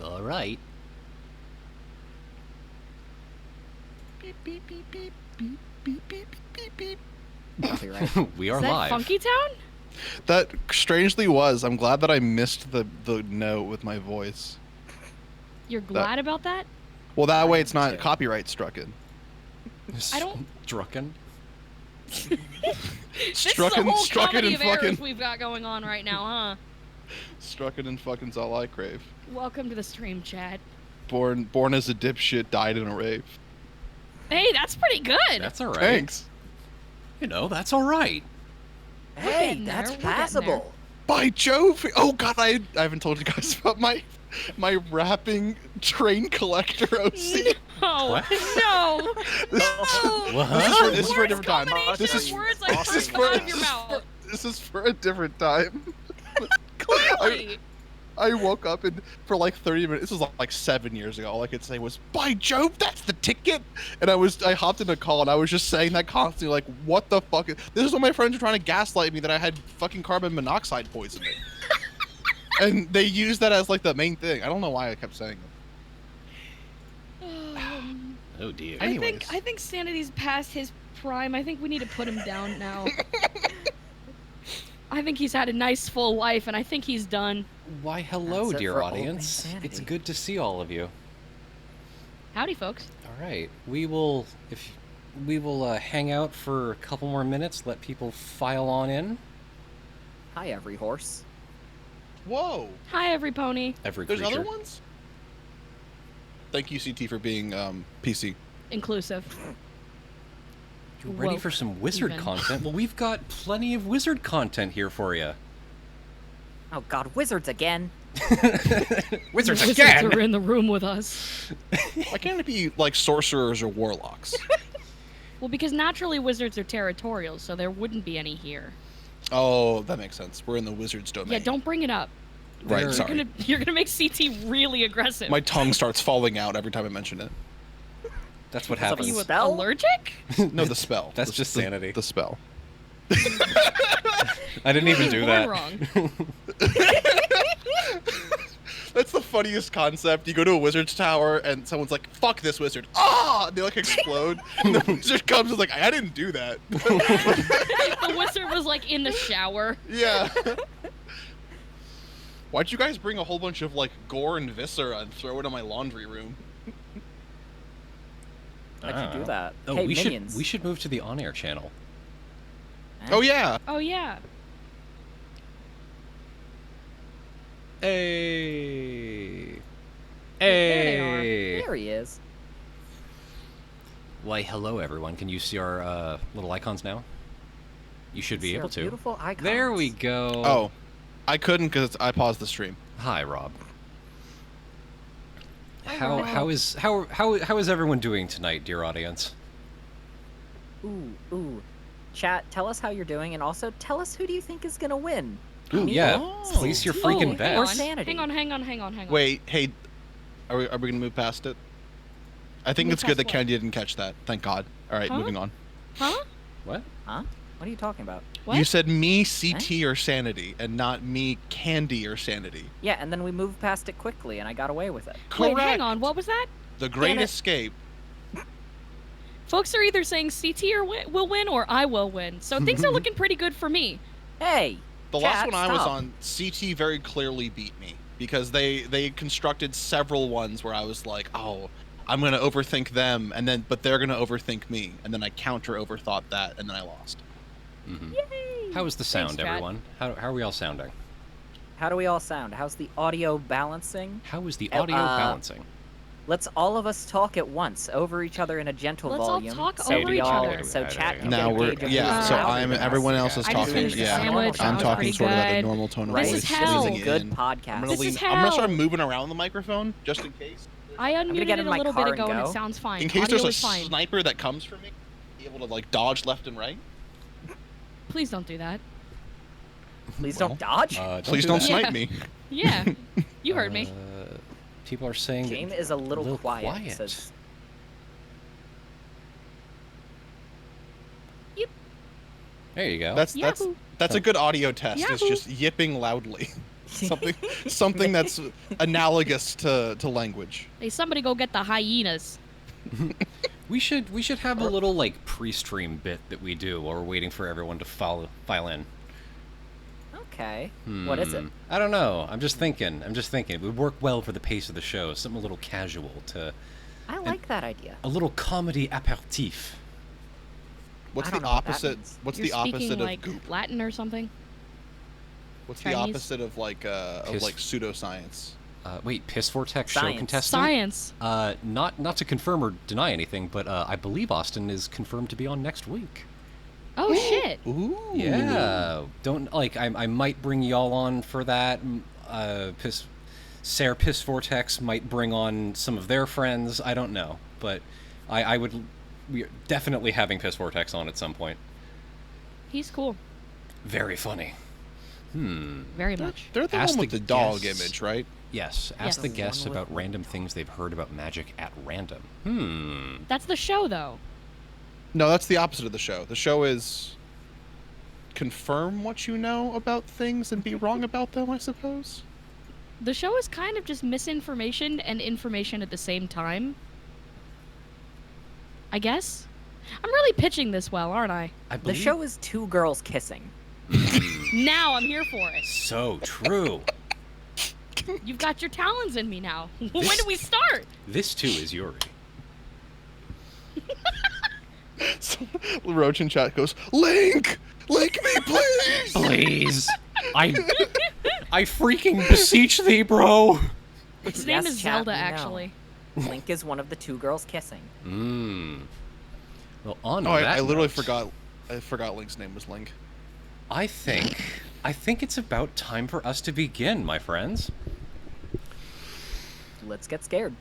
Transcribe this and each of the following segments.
All right. Beep, beep, beep, beep, beep, beep, beep, beep, beep. Copyright. We are Is that live. Funky Town? That strangely was. I'm glad that I missed the note with my voice. You're glad about that? Well, that way I it's am not too. copyright struck in. I don't- Drucken. This is a whole comedy of errors we've got going on right now, huh? Strucken and fucking's all I crave. Welcome to the stream, chat. Born as a dipshit, died in a rave. Hey, that's pretty good. That's all right. Thanks. You know, that's all right. Hey, getting that's there, we're getting passable. By Jove! Oh god, I haven't told you guys about my rapping train collector OC. No, What? no. What? This is for a different time. Combination This of is words I've this heard is come out of your mouth. This is for a different time. Clearly. I woke up and for like 30 minutes, this was like 7 years ago, all I could say was, by Jove, that's the ticket! And I hopped in a call and I was just saying that constantly, like, what the fuck? This is when my friends were trying to gaslight me that I had fucking carbon monoxide poisoning. And they used that as like the main thing. I don't know why I kept saying it. Oh dear. I Anyways. think Sanity's past his prime. I think we need to put him down now. I think he's had a nice full life, and I think he's done. Why, hello, That's it dear for old audience. man It's sanity. good to see all of you. Howdy, folks. All right, we will hang out for a couple more minutes. Let people file on in. Hi, every horse. Whoa! Hi, every pony. Every There's creature. other ones? Thank you, CT, for being PC. Inclusive. You ready Woke, for some wizard even. content? Well, we've got plenty of wizard content here for you. Oh god, wizards again. Wizards The again! Wizards are in the room with us. Why can't it be like sorcerers or warlocks? Well, because naturally wizards are territorial, so there wouldn't be any here. Oh, that makes sense. We're in the wizard's domain. Yeah, don't bring it up. Right, They're- sorry. You're gonna make CT really aggressive. My tongue starts falling out every time I mention it. That's what Because of Are a happens. you spell? allergic? No, the spell. That's The- just sanity. The spell. I didn't even do Born that. wrong. That's the funniest concept. You go to a wizard's tower and someone's like, "Fuck this wizard!" Ah! And they like explode. And the wizard comes and is like, "I didn't do that." The wizard was like in the shower. Yeah. Why'd you guys bring a whole bunch of like gore and viscera and throw it in my laundry room? How'd you do that? Oh, hey, we minions. should move to the on-air channel. Oh yeah. Oh yeah. Hey. There they are. Hey. There he is. Why, hello everyone. Can you see our little icons now? You should be See our able to. Beautiful icons. There we go. Oh, I couldn't because I paused the stream. Hi, Rob. Hi, How Rob. how is everyone doing tonight, dear audience? Ooh. Chat, tell us how you're doing, and also tell us who do you think is gonna win? Ooh, Me yeah. Oh. Place your freaking hang bet. Or on. sanity. Hang on. Wait, hey, are we gonna move past it? I think Move it's good past that what? Candy didn't catch that. Thank God. All right, Huh? moving on. Huh? What? Huh? What are you talking about? What? You said me, CT, or Sanity, and not me, Candy, or Sanity. Yeah, and then we moved past it quickly, and I got away with it. Wait, Correct. hang on. What was that? The Great Damn it. Escape. Folks are either saying CT will win or I will win. So things are looking pretty good for me. Hey! The Chat, last one I was stop. on, CT very clearly beat me because they constructed several ones where I was like, oh, I'm gonna overthink them, but they're gonna overthink me, and then I counter overthought that, and then I lost. Mm-hmm. Yay! How is the sound, Thanks, Chad. everyone? How are we all sounding? How do we all sound? How's the audio balancing? How is the Uh, audio balancing? Let's all of us talk at once, over each other in a gentle Let's all volume. talk so over we each all, other. So chat can Now get a we're gauge of yeah. who's So louder I'm than us. everyone else is I just talking. finished a Yeah, sandwich. I'm That was talking pretty sort of at a good. normal tone of Right? This voice. is hell. easing Good in. podcast. I'm gonna This lean. is I'm gonna start hell. moving around the microphone just in case. I gonna unmuted get it in a my little car bit and ago and go. it sounds fine. In case Audio there's a is fine. sniper that comes for me, be able to like dodge left and right. Please don't do that. Please don't dodge. Please do don't that. snipe Yeah. me. Yeah, you heard me. People are saying Game that is a little quiet. Says, There you go. That's Yahoo. a good audio test. It's Yahoo. just yipping loudly. something that's analogous to language. Hey, somebody go get the hyenas. We should have a little like pre-stream bit that we do while we're waiting for everyone to file in. Okay. What is it? I don't know. I'm just thinking. It would work well for the pace of the show. Something a little casual to I like that idea. a little comedy aperitif. What's I the don't know what that opposite? means. What's You're the opposite speaking of like goop? Latin or something? What's Chinese? the opposite of like pseudoscience? Wait, Piss Vortex show Science. contestant? Science. Not to confirm or deny anything, but I believe Austin is confirmed to be on next week. Oh shit. Ooh. Yeah, don't like. I might bring y'all on for that. Sarah Piss Vortex might bring on some of their friends. I don't know, but I would. We're definitely having Piss Vortex on at some point. He's cool. Very funny. Very much. They're the Ask one with the the dog guests. image, right? Yes. Ask Yes. the guests The one about with random things they've heard about magic at random. That's the show, though. No, that's the opposite of the show. The show is confirm what you know about things and be wrong about them, I suppose. The show is kind of just misinformation and information at the same time. I guess? I'm really pitching this well, aren't I? I The believe show is two girls kissing. Now I'm here for it. so true. You've got your talons in me now. When do we start? This too is Yuri. So, Roach in chat goes, Link me, please. Please, I freaking beseech thee, bro. His name Yes, is chat, Zelda, we know. actually. Link is one of the two girls kissing. Well, on Oh, that I literally note, forgot. I forgot Link's name was Link. I think it's about time for us to begin, my friends. Let's get scared.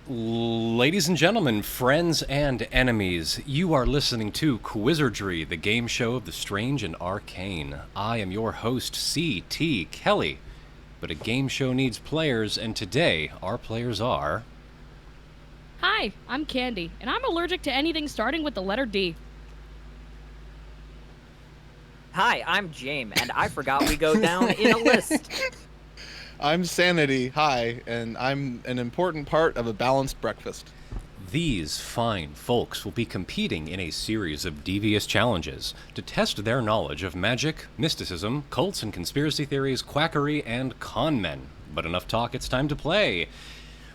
Ladies and gentlemen, friends and enemies, you are listening to QUIZZARDRY, the game show of the strange and arcane. I am your host, C.T. Kelly. But a game show needs players, and today our players are... Hi, I'm Candy, and I'm allergic to anything starting with the letter D. Hi, I'm James, and I forgot we go down in a list. I'm Sanity. Hi, and I'm an important part of a balanced breakfast. These fine folks will be competing in a series of devious challenges to test their knowledge of magic, mysticism, cults and conspiracy theories, quackery, and con men. But enough talk, it's time to play.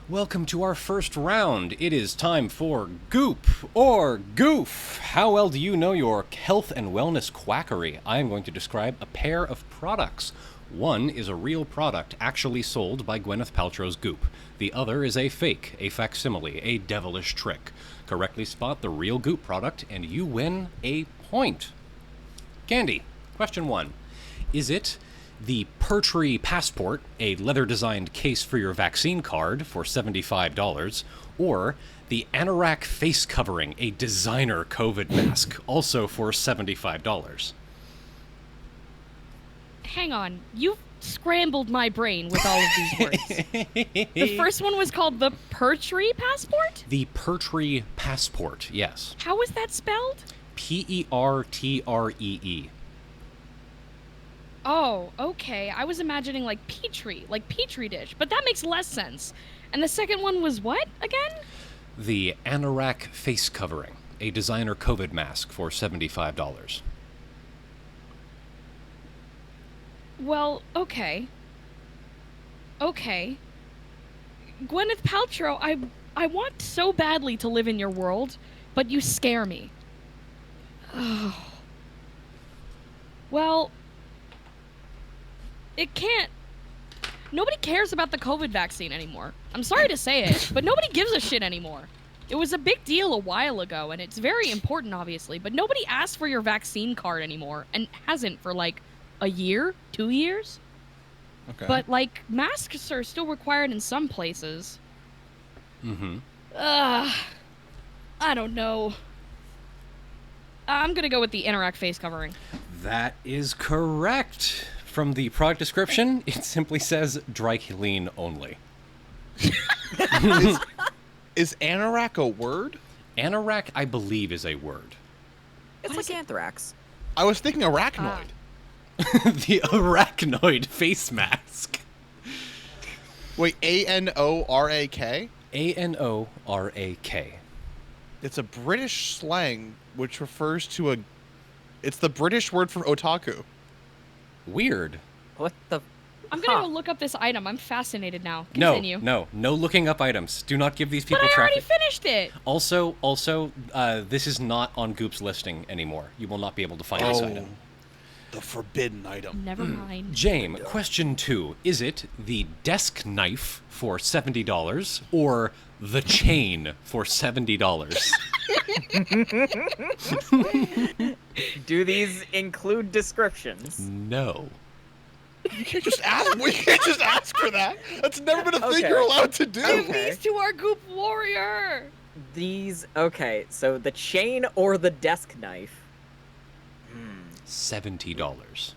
Welcome to our first round. It is time for Goop or Goof. How well do you know your health and wellness quackery? I am going to describe a pair of products. One is a real product actually sold by Gwyneth Paltrow's Goop. The other is a fake, a facsimile, a devilish trick. Correctly spot the real Goop product and you win a point. Candy, question 1. Is it the Pertree Passport, a leather-designed case for your vaccine card for $75, or the Anorak Face Covering, a designer COVID mask, also for $75? Hang on, you've scrambled my brain with all of these words. The first one was called the Pertree Passport? The Pertree Passport, yes. How was that spelled? P-E-R-T-R-E-E. Oh, okay. I was imagining like Petri, like Petri dish, but that makes less sense. And the second one was what, again? The Anorak Face Covering, a designer COVID mask for $75. Well, okay. Okay. Gwyneth Paltrow, I want so badly to live in your world, but you scare me. Oh. Well, it can't. Nobody cares about the COVID vaccine anymore. I'm sorry to say it, but nobody gives a shit anymore. It was a big deal a while ago, and it's very important, obviously, but nobody asks for your vaccine card anymore, and hasn't for like a year, 2 years. Okay. But like masks are still required in some places. Mm-hmm. I don't know. I'm gonna go with the Anorak face covering. That is correct. From the product description, it simply says dry clean only. Is anorak a word? Anorak, I believe, is a word. It's What like is it? anthrax. I was thinking arachnoid. The arachnoid face mask. Wait, ANORAK? ANORAK. It's a British slang which refers to a. It's the British word for otaku. Weird. What the? I'm gonna go look up this item. I'm fascinated now. No, Continue. no looking up items. Do not give these people But I already traffic. finished it. Also, this is not on Goop's listing anymore. You will not be able to find this item. The forbidden item. Never mind. James, question 2. Is it the desk knife for $70 or the chain for $70? Do these include descriptions? No. You can't just ask. We can't just ask for that. That's never been a thing Okay. you're allowed to do. Okay. These two are Goop Warrior. Okay, so the chain or the desk knife? $70.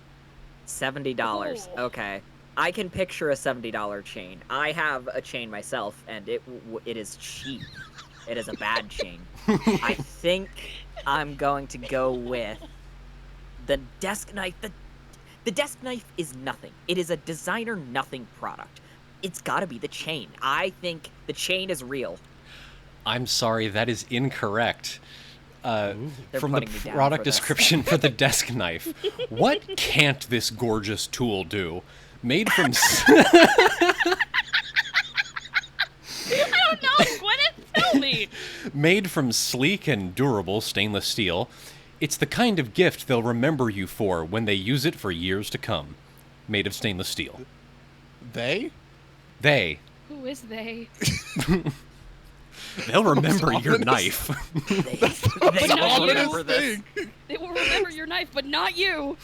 $70. Oh. Okay. I can picture a $70 chain. I have a chain myself, and it is cheap. It is a bad chain. I think I'm going to go with the desk knife. The desk knife is nothing. It is a designer nothing product. It's gotta be the chain. I think the chain is real. I'm sorry, that is incorrect. They're From the putting me down product for this. description for the desk knife, what can't this gorgeous tool do? Made from I don't know, Gwyneth. Tell me. made from sleek and durable stainless steel, it's the kind of gift they'll remember you for when they use it for years to come. Made of stainless steel. They? They'll Who is they? remember your ominous. knife. They not don't you. remember this. They will remember your knife, but not you.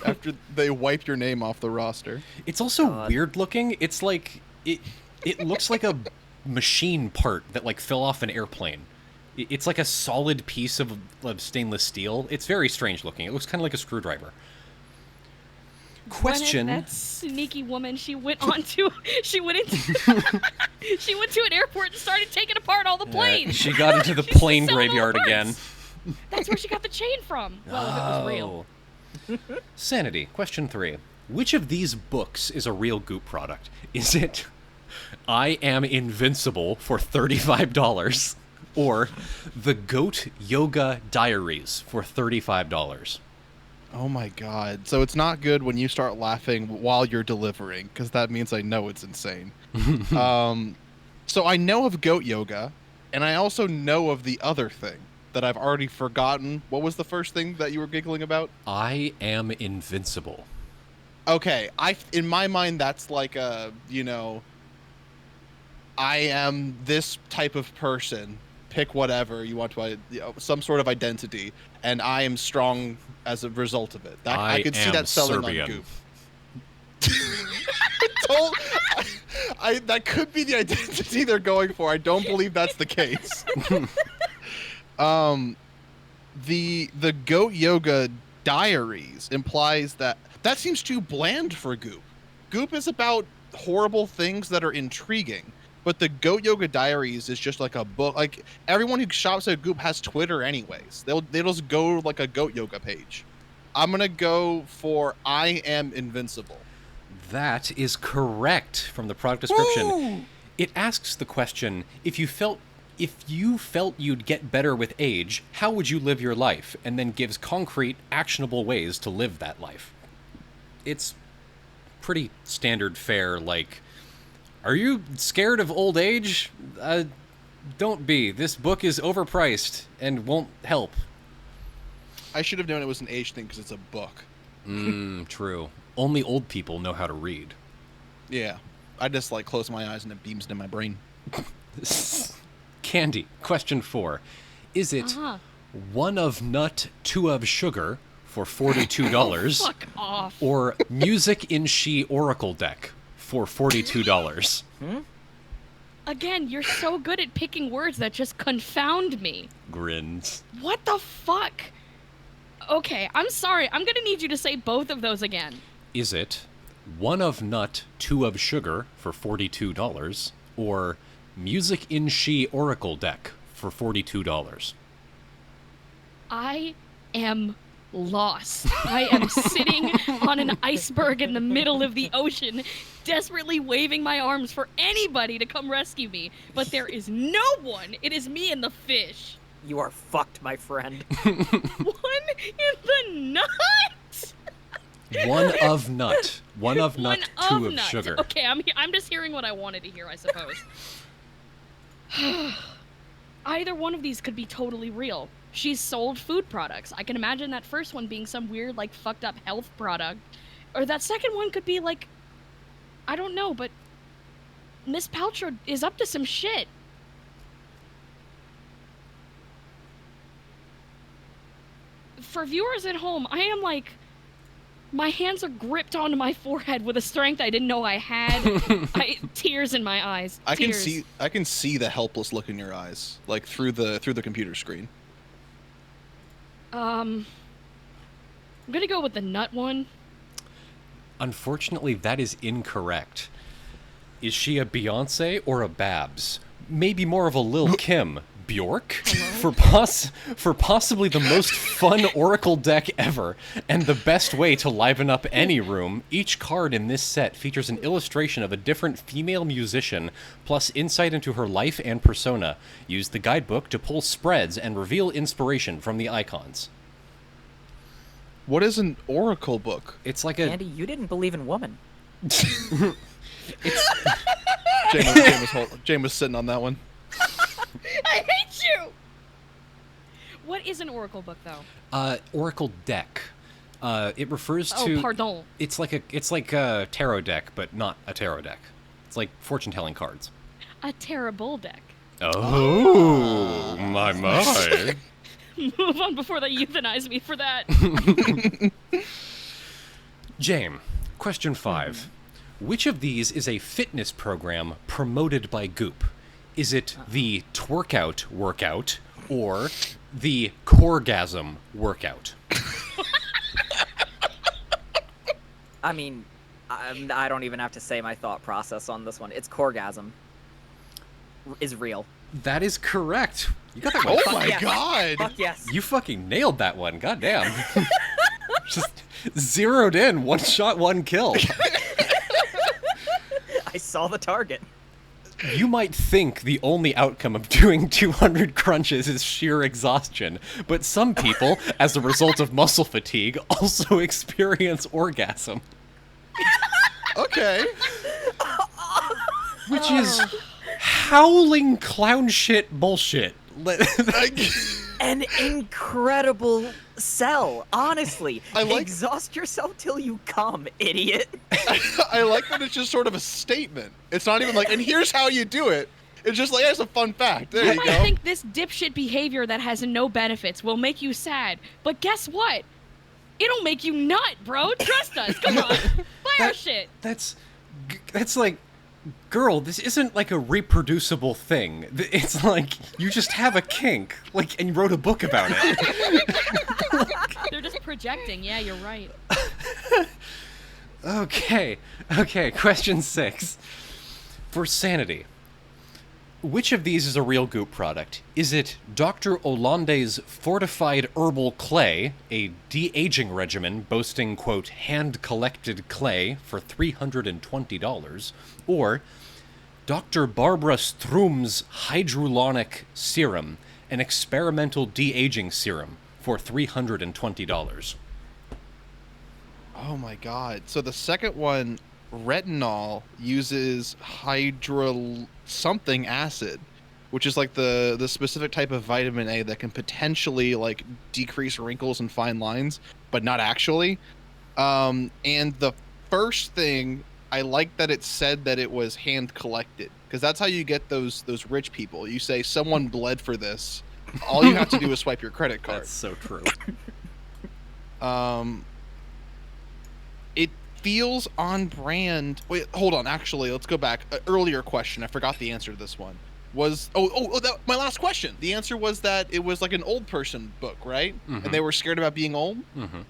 After they wipe your name off the roster. It's also God. weird looking. It's like it looks like a machine part that like fell off an airplane. It's like a solid piece of stainless steel. It's very strange looking. It looks kind of like a screwdriver. Question. Gwyneth, that sneaky woman. She went into she went to an airport and started taking apart all the planes. She got into the She's plane selling all graveyard the again. parts. That's where she got the chain from. Well, if it was real. Oh. Sanity. Question 3. Which of these books is a real Goop product? Is it I Am Invincible for $35 or The Goat Yoga Diaries for $35? Oh my god. So it's not good when you start laughing while you're delivering, because that means I know it's insane. So I know of goat yoga, and I also know of the other thing that I've already forgotten. What was the first thing that you were giggling about? I Am Invincible. Okay, in my mind that's like a, I am this type of person. Pick whatever you want to, some sort of identity, and I am strong as a result of it. I could see am that selling Serbian. on Goop. That could be the identity they're going for. I don't believe that's the case. The Goat Yoga Diaries implies that seems too bland for Goop. Goop is about horrible things that are intriguing. But the Goat Yoga Diaries is just like a book. Like, everyone who shops at Goop has Twitter anyways. They'll just go like a Goat Yoga page. I'm gonna go for I Am Invincible. That is correct from the product description. Woo! It asks the question, if you felt you'd get better with age, how would you live your life? And then gives concrete, actionable ways to live that life. It's pretty standard fare, like, are you scared of old age? Don't be. This book is overpriced and won't help. I should have known it was an age thing because it's a book. True. Only old people know how to read. Yeah. I just like close my eyes and it beams into my brain. Candy, question 4. Is it Uh-huh. 1 of nut, 2 of sugar for $42? Fuck off. Or Music in She Oracle deck for $42? Again, you're so good at picking words that just confound me. Grins. What the fuck? Okay, I'm sorry. I'm gonna need you to say both of those again. Is it 1 of nut, 2 of sugar for $42? Or Music in She Oracle deck for $42? I am lost. I am sitting on an iceberg in the middle of the ocean, desperately waving my arms for anybody to come rescue me. But there is no one. It is me and the fish. You are fucked, my friend. One in the nut. One of nut. One of nut, two of nut. sugar. Okay, I'm just hearing what I wanted to hear, I suppose. Either one of these could be totally real. She's sold food products. I can imagine that first one being some weird, like, fucked up health product. Or that second one could be, like, I don't know, but Miss Paltrow is up to some shit. For viewers at home, I am, like, my hands are gripped onto my forehead with a strength I didn't know I had. Tears in my eyes. I Tears. can see the helpless look in your eyes, like through the computer screen. I'm gonna go with the nut one. Unfortunately, that is incorrect. Is she a Beyonce or a Babs? Maybe more of a Lil Kim. Bjork? For possibly the most fun Oracle deck ever, and the best way to liven up any room, each card in this set features an illustration of a different female musician, plus insight into her life and persona. Use the guidebook to pull spreads and reveal inspiration from the icons. What is an Oracle book? It's like a... Andy, you didn't believe in women. James was sitting on that one. I hate you! What is an oracle book, though? Oracle deck. It refers to... Oh, pardon. It's like a tarot deck, but not a tarot deck. It's like fortune-telling cards. A terrible deck. Oh, my. Move on before they euthanize me for that. Jame, question 5. Which of these is a fitness program promoted by Goop? Is it the Twerkout workout or the Coregasm workout? I mean, I don't even have to say my thought process on this one. It's Coregasm. Is real. That is correct. You got that one. Oh my god! Fuck yes. You fucking nailed that one. Goddamn. Just zeroed in. One shot, one kill. I saw the target. You might think the only outcome of doing 200 crunches is sheer exhaustion, but some people, as a result of muscle fatigue, also experience orgasm. Okay. Which is howling clown shit bullshit. An incredible sell, honestly. I Exhaust yourself till you come, idiot. I like that it's just sort of a statement. It's not even like, and here's how you do it. It's just like, here's a fun fact. There You you might go. think this dipshit behavior that has no benefits will make you sad, but guess what? It'll make you nut, bro. Trust us. Come on. Buy our shit. That's like, girl, this isn't like a reproducible thing. It's like, you just have a kink, like, and you wrote a book about it. They're just projecting. Yeah, you're right. Okay, question 6. For sanity, which of these is a real Goop product? Is it Dr. Olande's Fortified Herbal Clay, a de-aging regimen boasting, quote, hand-collected clay for $320, or Dr. Barbara Stroom's Hydrulonic Serum, an experimental de-aging serum for $320? Oh my god. So the second one, retinol, uses hydro something acid, which is like the specific type of vitamin A that can potentially like decrease wrinkles and fine lines, but not actually. And the first thing, I like that it said that it was hand collected, because that's how you get those rich people. You say someone bled for this. All you have to do is swipe your credit card. That's so true. It feels on brand. Wait, hold on. Actually, let's go back. Earlier question. I forgot the answer to this one. Was my last question. The answer was that it was like an old person book, right? Mm-hmm. And they were scared about being old. Mm-hmm.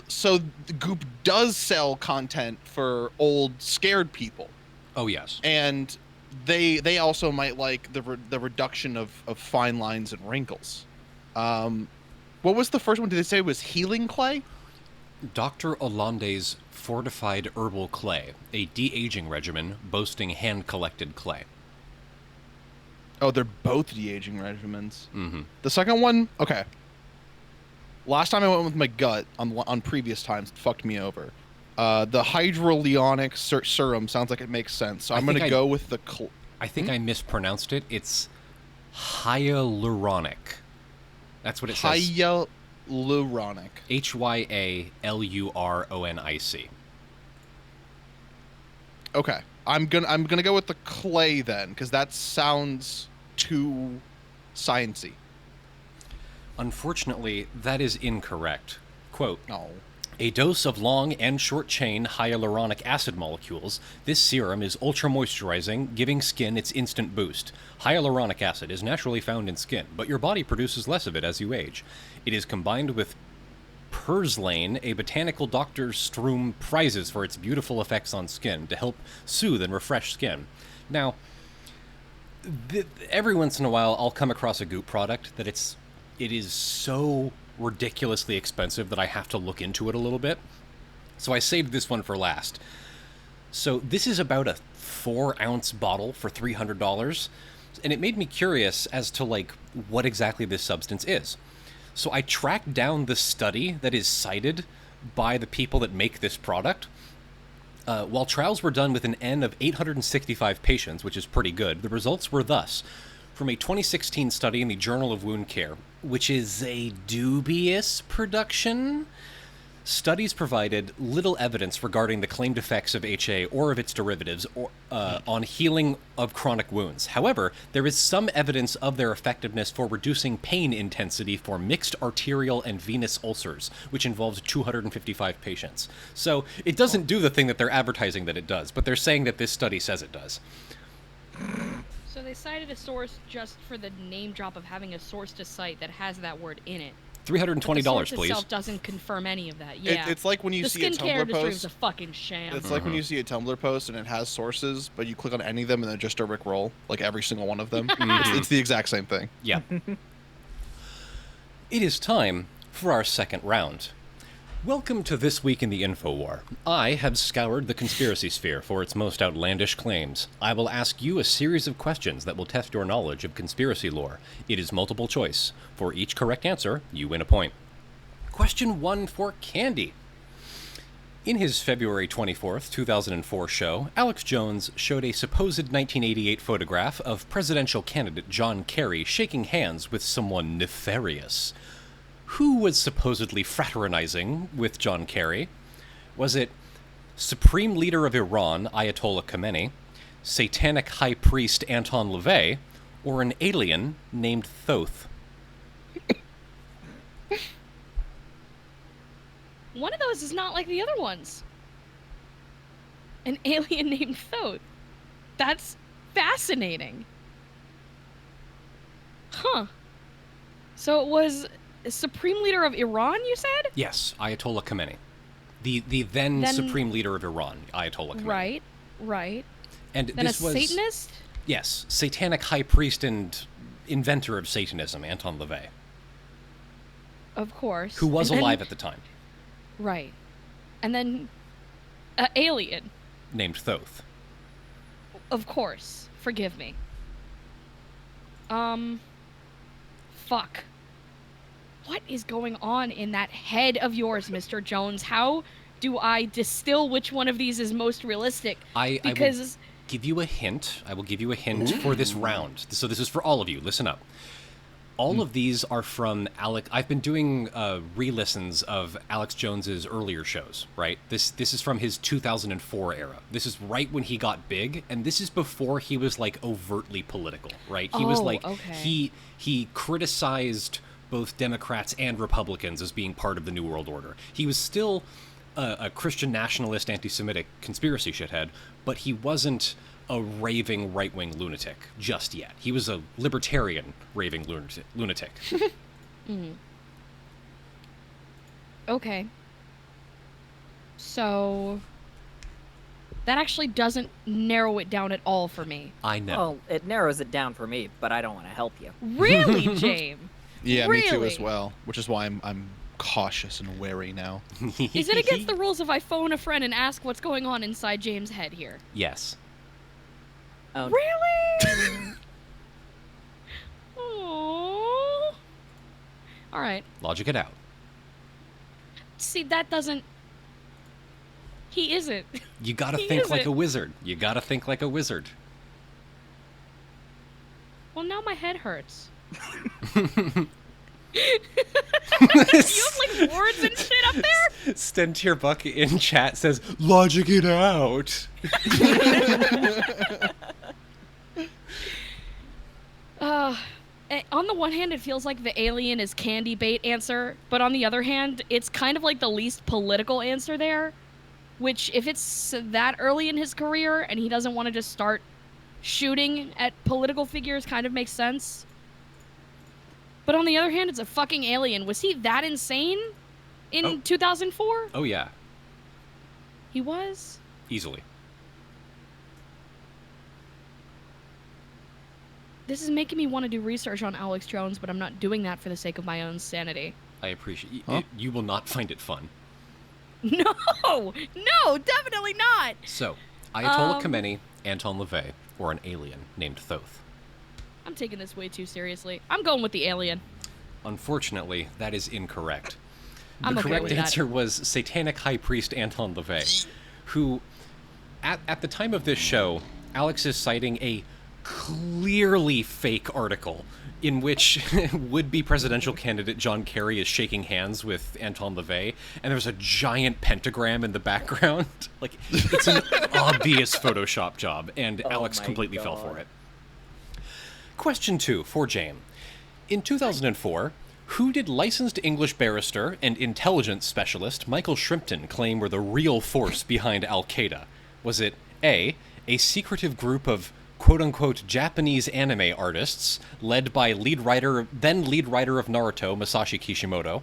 So the Goop does sell content for old, scared people, Oh, yes. and they also might like the reduction of fine lines and wrinkles. What was the first one? Did they say it was healing clay? Dr. Hollande's fortified herbal clay, a de-aging regimen boasting hand-collected clay. Oh, they're both de-aging regimens. Mm-hmm. The second one, okay. Last time I went with my gut on previous times, it fucked me over. The hydroleonic serum sounds like it makes sense, so I'm going to go with the... I think I mispronounced it. It's hyaluronic. That's what it says. Hyaluronic. Hyaluronic. Okay. I'm gonna go with the clay then, because that sounds too sciencey. Unfortunately, that is incorrect. Quote, No. a dose of long and short chain hyaluronic acid molecules, this serum is ultra moisturizing, giving skin its instant boost. Hyaluronic acid is naturally found in skin, but your body produces less of it as you age. It is combined with purslane, a botanical Dr. Stroom prizes for its beautiful effects on skin to help soothe and refresh skin. Now, every once in a while I'll come across a Goop product that it is so ridiculously expensive that I have to look into it a little bit. So I saved this one for last. So this is about a 4-ounce bottle for $300, and it made me curious as to what exactly this substance is. So I tracked down the study that is cited by the people that make this product. While trials were done with an N of 865 patients, which is pretty good, the results were thus. From a 2016 study in the Journal of Wound Care, which is a dubious production, studies provided little evidence regarding the claimed effects of HA or of its derivatives on healing of chronic wounds. However, there is some evidence of their effectiveness for reducing pain intensity for mixed arterial and venous ulcers, which involves 255 patients. So it doesn't do the thing that they're advertising that it does, but they're saying that this study says it does. So they cited a source just for the name drop of having a source to cite that has that word in it. $320, But the source please. itself doesn't confirm any of that. Yeah. It's like when you the see a skincare Tumblr industry is post. a fucking sham. It's like when you see a Tumblr post and it has sources, but you click on any of them and they're just a Rickroll, like every single one of them. It's the exact same thing. Yeah. It is time for our second round. Welcome to This Week in the InfoWar. I have scoured the conspiracy sphere for its most outlandish claims. I will ask you a series of questions that will test your knowledge of conspiracy lore. It is multiple choice. For each correct answer, you win a point. Question 1 for Candy. In his February 24th, 2004 show, Alex Jones showed a supposed 1988 photograph of presidential candidate John Kerry shaking hands with someone nefarious. Who was supposedly fraternizing with John Kerry? Was it Supreme Leader of Iran, Ayatollah Khamenei, Satanic High Priest Anton LaVey, or an alien named Thoth? One of those is not like the other ones. An alien named Thoth. That's fascinating. Huh. So it was Supreme Leader of Iran, you said? Yes, Ayatollah Khamenei. The then Supreme Leader of Iran, Ayatollah Khamenei. Right. And Then this a was Satanist? Yes, Satanic High Priest and inventor of Satanism, Anton LaVey, Of course. who was And then- alive at the time, Right. And then alien. named Thoth. Of course. Forgive me. Fuck. What is going on in that head of yours, Mr. Jones? How do I distill which one of these is most realistic? I will Because give you a hint. I will give you a hint for this round. So this is for all of you. Listen up. All of these are from Alec. I've been doing re-listens of Alex Jones's earlier shows, right? This is from his 2004 era. This is right when he got big, and this is before he was overtly political, right? He was okay. he criticized both Democrats and Republicans as being part of the New World Order. He was still a Christian nationalist, anti-Semitic conspiracy shithead, but he wasn't a raving right-wing lunatic just yet. He was a libertarian raving lunatic. Okay. So that actually doesn't narrow it down at all for me. I know. Well, it narrows it down for me, but I don't want to help you. Really, James? Yeah, me too as Really? well. Which is why I'm cautious and wary now. Is it against the rules if I phone a friend and ask what's going on inside James' head here? Yes. Oh, Really? Oh. All right. Logic it out. See, that doesn't. He isn't. You gotta He think like isn't. a wizard. You gotta think like a wizard. Well, now my head hurts. You have like wards and shit up there? Stentir Buck in chat says, "Logic it out." On the one hand, it feels like the alien is candy bait answer, but on the other hand, it's kind of like the least political answer there. Which, if it's that early in his career and he doesn't want to just start shooting at political figures, kind of makes sense. But on the other hand, it's a fucking alien. Was he that insane in 2004? Oh yeah, He was? easily. This is making me want to do research on Alex Jones, but I'm not doing that for the sake of my own sanity. I appreciate. Huh? You will not find it fun. No! No, definitely not! So, Ayatollah Um, Khomeini, Anton LaVey, or an alien named Thoth. I'm taking this way too seriously. I'm going with the alien. Unfortunately, that is incorrect. I'm The okay correct with that. answer was Satanic High Priest Anton LaVey, who, at the time of this show, Alex is citing a clearly fake article in which would-be presidential candidate John Kerry is shaking hands with Anton LaVey, and there's a giant pentagram in the background. Like, it's an obvious Photoshop job, and Alex my completely fell God. for it. Question 2 for Jane. In 2004, who did licensed English barrister and intelligence specialist Michael Shrimpton claim were the real force behind Al-Qaeda? Was it A, a secretive group of quote-unquote Japanese anime artists led by then lead writer of Naruto, Masashi Kishimoto?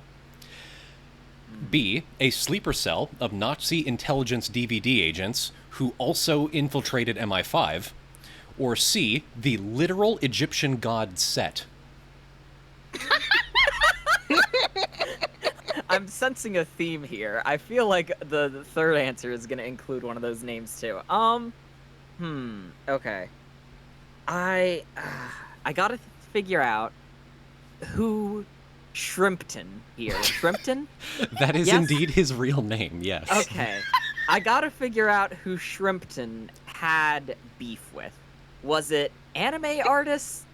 B, a sleeper cell of Nazi intelligence DVD agents who also infiltrated MI5? Or C, the literal Egyptian god Set? I'm sensing a theme here. I feel like the third answer is gonna include one of those names too. Okay. I gotta figure out who Shrimpton here. Shrimpton? That is Yes? indeed his real name, yes. Okay. I gotta figure out who Shrimpton had beef with. Was it anime artists?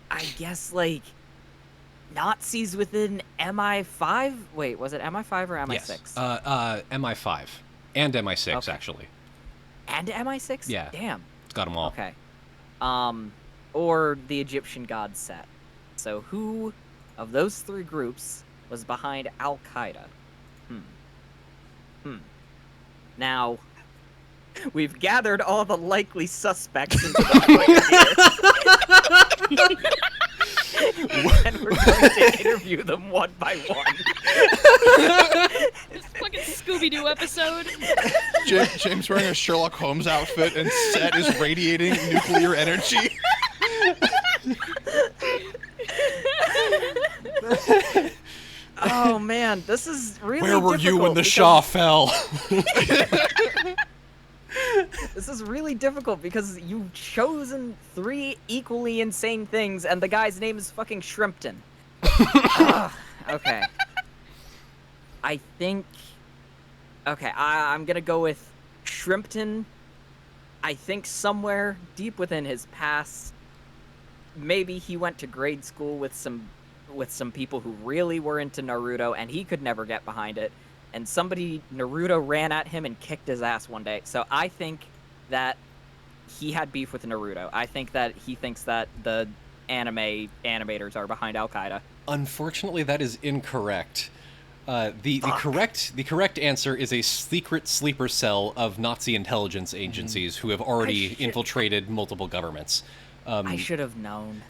I guess, like, Nazis within MI5? Wait, was it MI5 or MI6? Yes. MI5. And MI6, Okay. actually. And MI6? Yeah. Damn. It's got them all. Okay. Or the Egyptian god Set. So who of those three groups was behind Al-Qaeda? Now, we've gathered all the likely suspects into the point here. And we're going to interview them one by one. Fucking Scooby-Doo episode. James wearing a Sherlock Holmes outfit and Set is radiating nuclear energy. Oh man, this is really Where were you when difficult the because- Shah fell? This is really difficult because you've chosen three equally insane things, and the guy's name is fucking Shrimpton. Ugh, okay. I think. Okay, I'm gonna go with Shrimpton. I think somewhere deep within his past, maybe he went to grade school with some people who really were into Naruto, and he could never get behind it. And Naruto ran at him and kicked his ass one day. So I think that he had beef with Naruto. I think that he thinks that the animators are behind Al-Qaeda. Unfortunately, that is incorrect. The correct answer is a secret sleeper cell of Nazi intelligence agencies who have already infiltrated multiple governments. I should have known.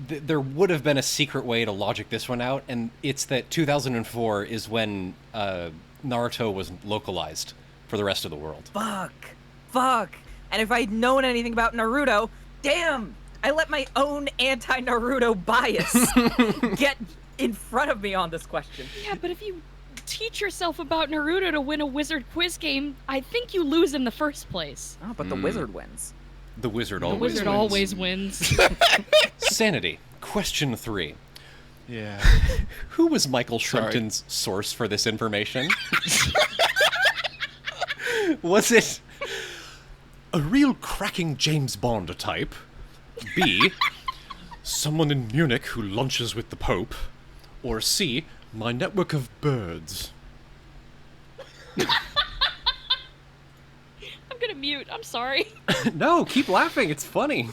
There would have been a secret way to logic this one out, and it's that 2004 is when Naruto was localized for the rest of the world. Fuck. And if I'd known anything about Naruto, damn! I let my own anti-Naruto bias get in front of me on this question. Yeah, but if you teach yourself about Naruto to win a wizard quiz game, I think you lose in the first place. Oh, but the wizard wins. The wizard The always wizard wins. always wins. Sanity. Question 3. Yeah. Who was Michael Sorry. Shrimpton's source for this information? Was it a real cracking James Bond type? B, someone in Munich who lunches with the Pope? Or C, my network of birds? I'm gonna mute. I'm sorry. No, keep laughing. It's funny.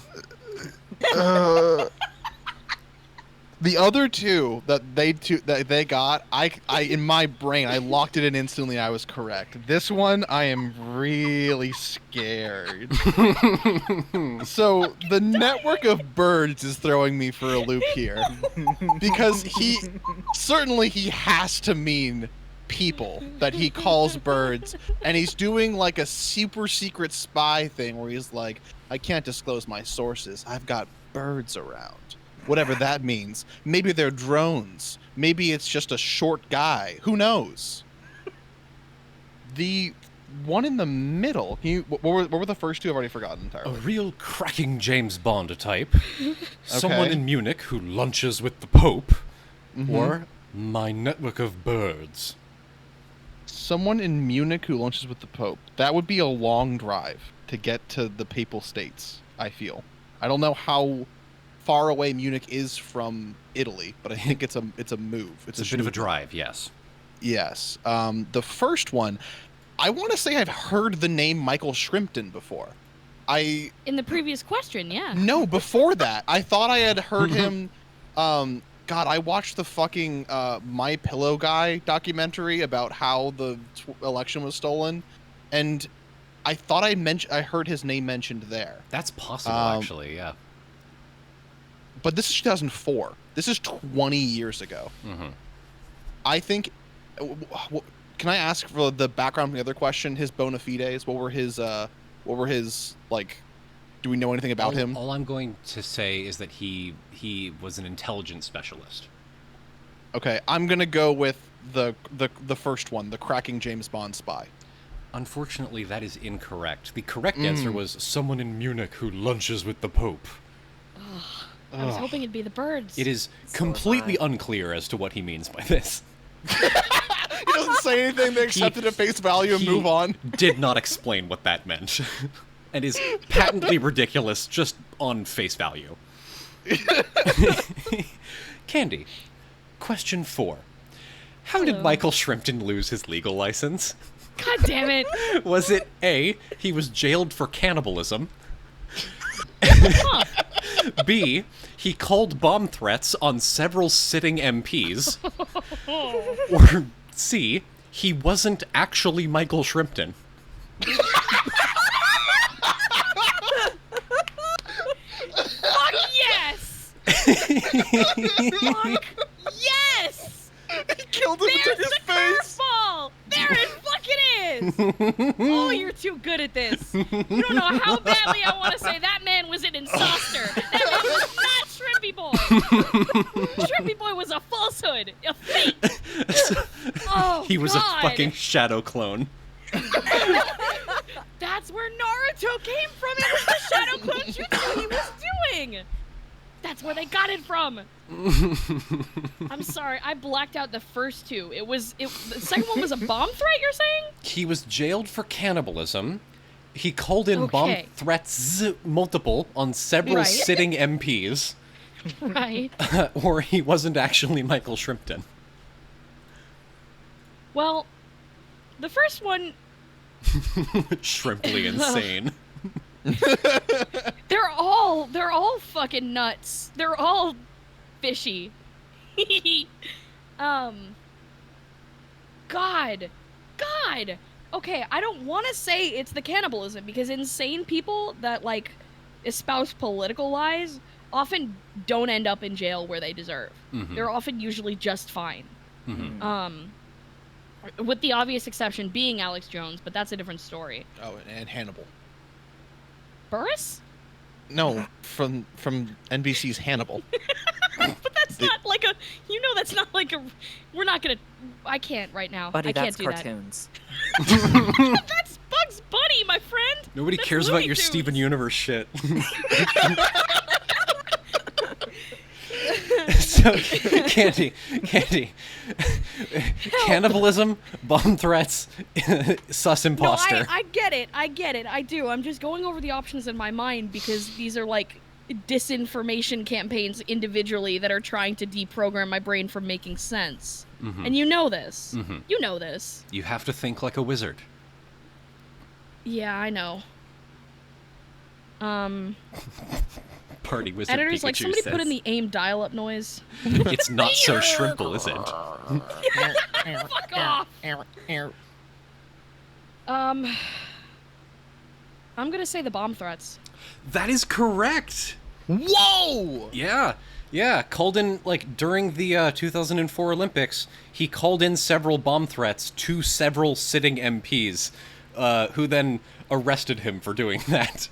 The other two that they got, I in my brain, I locked it in instantly. I was correct. This one, I am really scared. So the network of birds is throwing me for a loop here, because he has to mean people that he calls birds, and he's doing like a super secret spy thing where he's like, I can't disclose my sources. I've got birds around. Whatever that means. Maybe they're drones. Maybe it's just a short guy. Who knows? The one in the middle. What were the first two? I've already forgotten A entirely. real cracking James Bond type. Someone Okay. in Munich who lunches with the Pope. Mhm. Or my network of birds. Someone in Munich who lunches with the Pope. That would be a long drive to get to the Papal States, I feel. I don't know how far away Munich is from Italy, but I think it's a move. It's a bit of a move. drive, yes. Yes. The first one, I want to say I've heard the name Michael Shrimpton before. In the previous question, yeah. No, before that, I thought I had heard him. God, I watched the fucking My Pillow Guy documentary about how the election was stolen, and I thought I heard his name mentioned there. That's possible, actually, yeah. But this is 2004. This is 20 years ago. Mm-hmm. I think. Can I ask for the background from the other question? His bona fides. What were his like? Do we know anything about him? All I'm going to say is that he was an intelligence specialist. Okay, I'm gonna go with the first one, the cracking James Bond spy. Unfortunately, that is incorrect. The correct answer was someone in Munich who lunches with the Pope. I was hoping it'd be the birds. It is So completely was I. unclear as to what he means by this. He doesn't say anything. They accept it at face value and He move on. Did not explain what that meant. And is patently ridiculous just on face value. Candy, question 4. How did Hello. Michael Shrimpton lose his legal license? God damn it. Was it A, he was jailed for cannibalism? B, he called bomb threats on several sitting MPs? Or C, he wasn't actually Michael Shrimpton? Fuck yes! Fuck yes! He killed him There's to his the face. curveball! There it fucking is! Oh, you're too good at this. You don't know how badly I want to say that man was an imposter. That man was not Shrimpy Boy. Shrimpy Boy was a falsehood, a fake. Oh, He was God. a fucking shadow clone. That's where Naruto came from. It was the shadow clone jutsu he was doing. That's where they got it from. I'm sorry, I blacked out the first two. The second one was a bomb threat, you're saying? He was jailed for cannibalism. He called in bomb Okay. threats multiple on several Right. sitting MPs. Right. Or he wasn't actually Michael Shrimpton. Well, the first one, Shrimply insane. they're all fucking nuts. They're all fishy. God. Okay, I don't want to say it's the cannibalism because insane people that like espouse political lies often don't end up in jail where they deserve. Mhm. They're often usually just fine. Mhm. With the obvious exception being Alex Jones, but that's a different story. Oh, and Hannibal. Burris? No, from NBC's Hannibal. But that's not like a. That's not like a. We're not gonna. I can't right now. Buddy, I can't that's do cartoons. that. That's Bugs Bunny, my friend. Nobody That's cares about Looney your Tunes. Steven Universe shit. So, Candy, cannibalism, bomb threats, sus imposter. No, I get it. I do. I'm just going over the options in my mind because these are like disinformation campaigns individually that are trying to deprogram my brain from making sense. Mhm. And you know this. Mhm. You know this. You have to think like a wizard. Yeah, I know. Party wizard Editors, like, Pikachu somebody says. put in the AIM dial-up noise. It's not so shrimple, is it? Fuck off! I'm gonna say the bomb threats. That is correct. Whoa! Yeah. Called in, like, during the 2004 Olympics, he called in several bomb threats to several sitting MPs, who then arrested him for doing that.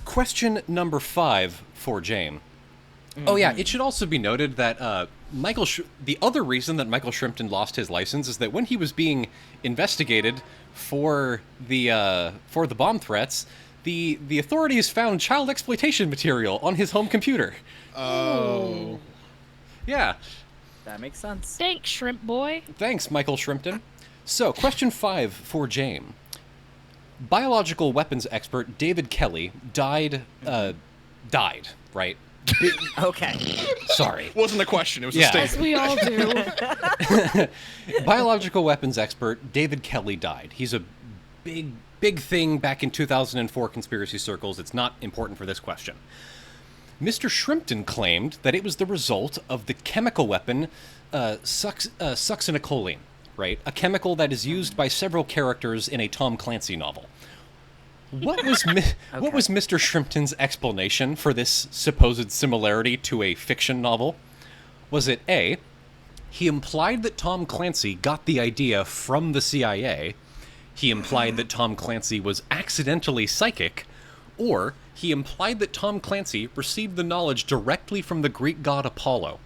Question number 5 for Jane. Oh yeah, it should also be noted that the other reason that Michael Shrimpton lost his license is that when he was being investigated for the bomb threats, the authorities found child exploitation material on his home computer. Oh. Yeah. That makes sense. Thanks, Shrimp Boy. Thanks, Michael Shrimpton. So, question 5 for Jane. Biological weapons expert David Kelly died, right? Okay. Sorry. Wasn't a question, it was Yeah. a As statement. we all do. Biological weapons expert David Kelly died. He's a big thing back in 2004 conspiracy circles. It's not important for this question. Mr. Shrimpton claimed that it was the result of the chemical weapon succinylcholine, right? A chemical that is used by several characters in a Tom Clancy novel. What was Mr. Shrimpton's explanation for this supposed similarity to a fiction novel? Was it A, he implied that Tom Clancy got the idea from the CIA, he implied that Tom Clancy was accidentally psychic, or he implied that Tom Clancy received the knowledge directly from the Greek god Apollo?